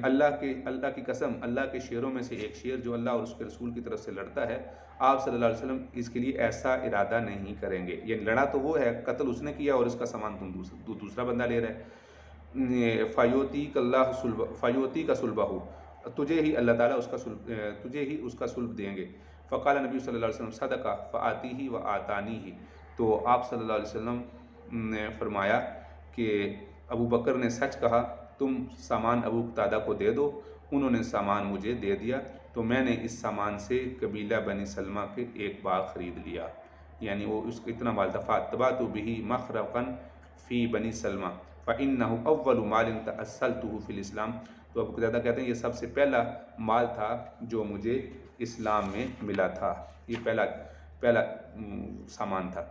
اللہ کی قسم، اللہ کے شیروں میں سے ایک شیر جو اللہ اور اس کے رسول کی طرف سے لڑتا ہے، آپ صلی اللہ علیہ وسلم اس کے لیے ایسا ارادہ نہیں کریں گے، یعنی لڑا تو وہ ہے، قتل اس نے کیا اور اس کا سامان دوسرا بندہ لے رہا ہے۔ فیوتی کا سلبہ ہو، تجھے ہی اللہ تعالیٰ تجھے ہی اس کا سلب دیں گے۔ فقال نبی صلی اللہ علیہ وسلم صدقہ فآتی ہی و آتانی ہی، تو آپ صلی اللہ علیہ وسلم نے فرمایا کہ ابو بکر نے سچ کہا، تم سامان ابو قتادہ کو دے دو، انہوں نے سامان مجھے دے دیا، تو میں نے اس سامان سے قبیلہ بنی سلمہ کے ایک باغ خرید لیا، یعنی وہ اس کو اتنا مال تھا۔ فاتبعت به مخرقا فی بنی سلمہ فإنه اول مال تأصلته فی الاسلام، تو ابو قتادہ کہتے ہیں یہ سب سے پہلا مال تھا جو مجھے اسلام میں ملا تھا، یہ پہلا سامان تھا۔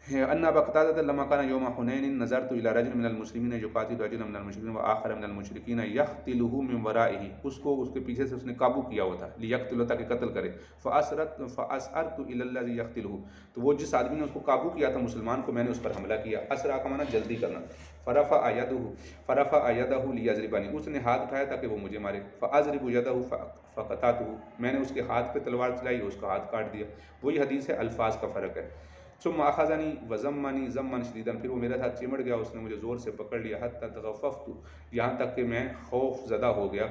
ان ابا قتادہ لما كان يوم حنين نظرت الى رجل من المسلمين يقاتل رجلا من المشركين واخر من المشركين يقتله من ورائه، اس کے پیچھے سے اس نے قابو کیا ہوا تھا، لیقتل تاکہ قتل کرے، فاسرت الى الذي يقتله، تو وہ جس آدمی نے اس کو قابو کیا تھا مسلمان کو، میں نے اس پر حملہ کیا، اسرع کا معنی جلدی کرنا، فرفع يده ليضربني، اس نے ہاتھ اٹھایا تاکہ وہ مجھے مارے، فاضرب يده فقطعته، میں نے اس کے ہاتھ پہ تلوار چلائی، اس کا ہاتھ کاٹ دیا۔ وہی حدیث ہے، الفاظ کا فرق ہے۔ ثم اخذني وضمني ضما شديدا، پھر وہ میرے ساتھ چمڑ گیا، اس نے مجھے زور سے پکڑ لیا، حتى تخففت، یہاں تک کہ میں خوف زدہ ہو گیا،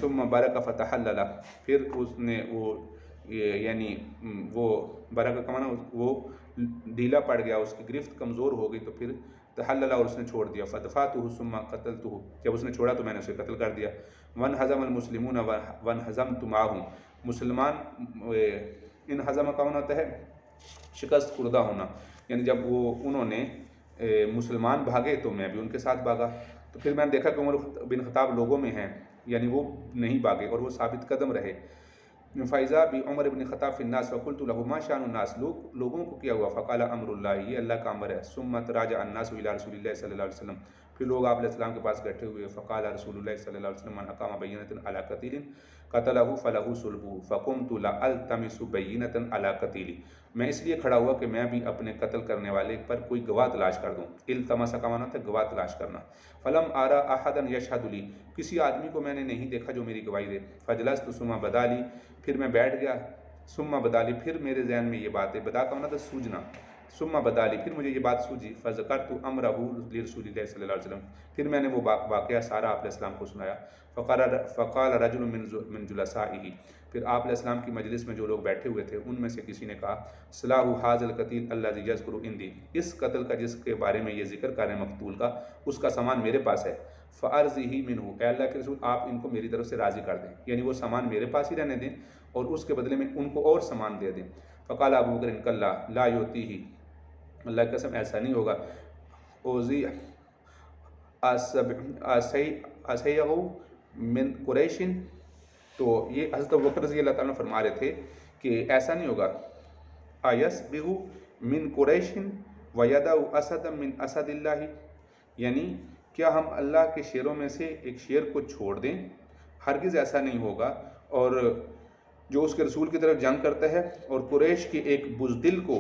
ثم برك فتحلل، پھر اس نے یعنی وہ برکہ کا معنی وہ ڈھیلا پڑ گیا، اس کی گرفت کمزور ہو گئی، تو پھر تحلل، اور اس نے چھوڑ دیا، فدفعته ثم قتلته، جب اس نے چھوڑا تو میں نے اسے قتل کر دیا۔ وانهزم المسلمون وانهزمت معهم، مسلمان انہزم کا معنی ہوتا ہے شکست خوردہ ہونا، یعنی جب انہوں نے مسلمان بھاگے تو میں بھی ان کے ساتھ بھاگا، تو پھر میں نے دیکھا کہ عمر بن خطاب لوگوں میں ہیں، یعنی وہ نہیں بھاگے اور وہ ثابت قدم رہے۔ فَإِذَا بِعُمَرْ بن خطاب فِي النَّاسِ فَقُلْتُ لَهُ مَا شَأْنُ النَّاسِ، لوگوں کو کیا ہوا؟ فَقَالَ أَمْرُ اللَّهِ، یہ اللہ کا امر ہے۔ ثُمَّ تَرَاجَعَ النَّاسُ إِلَىٰ رَسُولِ اللَّهِ صلی اللہ علیہ وسلم، پھر لوگ آپ علیہ السلام کے پاس اکٹھے ہوئے، فَقَالَ رسول اللہ صلی اللہ علیہ وسلم مَنْ أَقَامَ بَيِّنَةً عَلَىٰ قَتِيلٍ قَتَلَهُ فَلَهُ صُلْبُهُ فَقُمْتُ لَأَلْتَمِسُ بَيِّنَةً عَلَىٰ قَتِيلِ، میں اس لیے کھڑا ہوا کہ میں بھی اپنے قتل کرنے والے پر کوئی گواہ تلاش کر دوں۔ التمس کا معنی تھا گواہ تلاش کرنا۔ فلم آرا احدا یشہد لی، کسی آدمی کو میں نے نہیں دیکھا جو میری گواہی دے۔ فجلست ثم بدا لی، پھر میں بیٹھ گیا، ثم بدا لی، پھر میرے ذہن میں یہ بات ہے، بدا کا معنی تھا سوجنا، ثم بدا لی، پھر مجھے یہ بات سوجی، فذکرت امرہ لرسول اللہ صلی اللہ علیہ وسلم، پھر میں نے وہ واقعہ سارا آپ علیہ السلام کو سنایا۔ فقال رجل من جلسائہ، پھر آپ علیہ السلام کی مجلس میں جو لوگ بیٹھے ہوئے تھے ان میں سے کسی نے کہا، صلاح حاض القتیل الذی یذکر عندی، اس قتل کا جس کے بارے میں یہ ذکر کر رہے ہیں مقتول کا، اس کا سامان میرے پاس ہے، فارضہ منہ، اے اللہ کے رسول آپ ان کو میری طرف سے راضی کر دیں، یعنی وہ سامان میرے پاس ہی رہنے دیں اور اس کے بدلے میں ان کو اور سامان دے دیں۔ فقال ابو بکر کلا لا یؤتیہ، اللہ کی قسم ایسا نہیں ہوگا، اوذی اسیغ من قریش، تو یہ حضرت ابوبکر رضی اللہ تعالیٰ فرما رہے تھے کہ ایسا نہیں ہوگا، ایسبغ من قریش ویدع اسدا من اسد اللہ، یعنی کیا ہم اللہ کے شیروں میں سے ایک شیر کو چھوڑ دیں؟ ہرگز ایسا نہیں ہوگا، اور جو اس کے رسول کی طرف جنگ کرتا ہے اور قریش کے ایک بزدل کو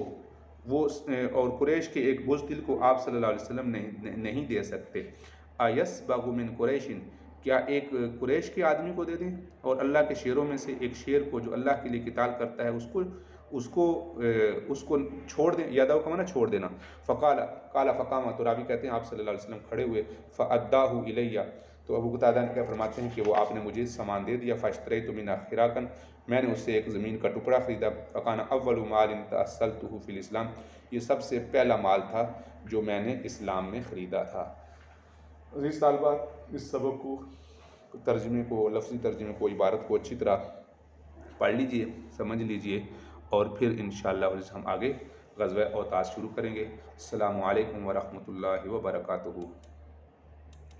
آپ صلی اللہ علیہ وسلم نہیں دے سکتے۔ ایسبغ من قریش، کیا ایک قریش کے آدمی کو دے دیں، اور اللہ کے شیروں میں سے ایک شیر کو جو اللہ کے لیے قتال کرتا ہے اس کو چھوڑ دیں، یادو کا معنی چھوڑ دینا۔ قال فقام، تو راوی کہتے ہیں آپ صلی اللہ علیہ وسلم کھڑے ہوئے، فاداہ الیہ، تو ابو قتادہ کیا فرماتے ہیں کہ وہ آپ نے مجھے سامان دے دیا، فاشتریت منہ خراقا، میں نے اس سے ایک زمین کا ٹکڑا خریدا، فکان اول مال تأصلته فی الاسلام، یہ سب سے پہلا مال تھا جو میں نے اسلام میں خریدا تھا۔ عزیز طالبات، اس سبق کو ترجمے کو، لفظی ترجمے کو، عبارت کو اچھی طرح پڑھ لیجئے، سمجھ لیجئے، اور پھر انشاءاللہ ہم آگے غزوہ اوتاس شروع کریں گے۔ السلام علیکم ورحمۃ اللہ وبرکاتہ۔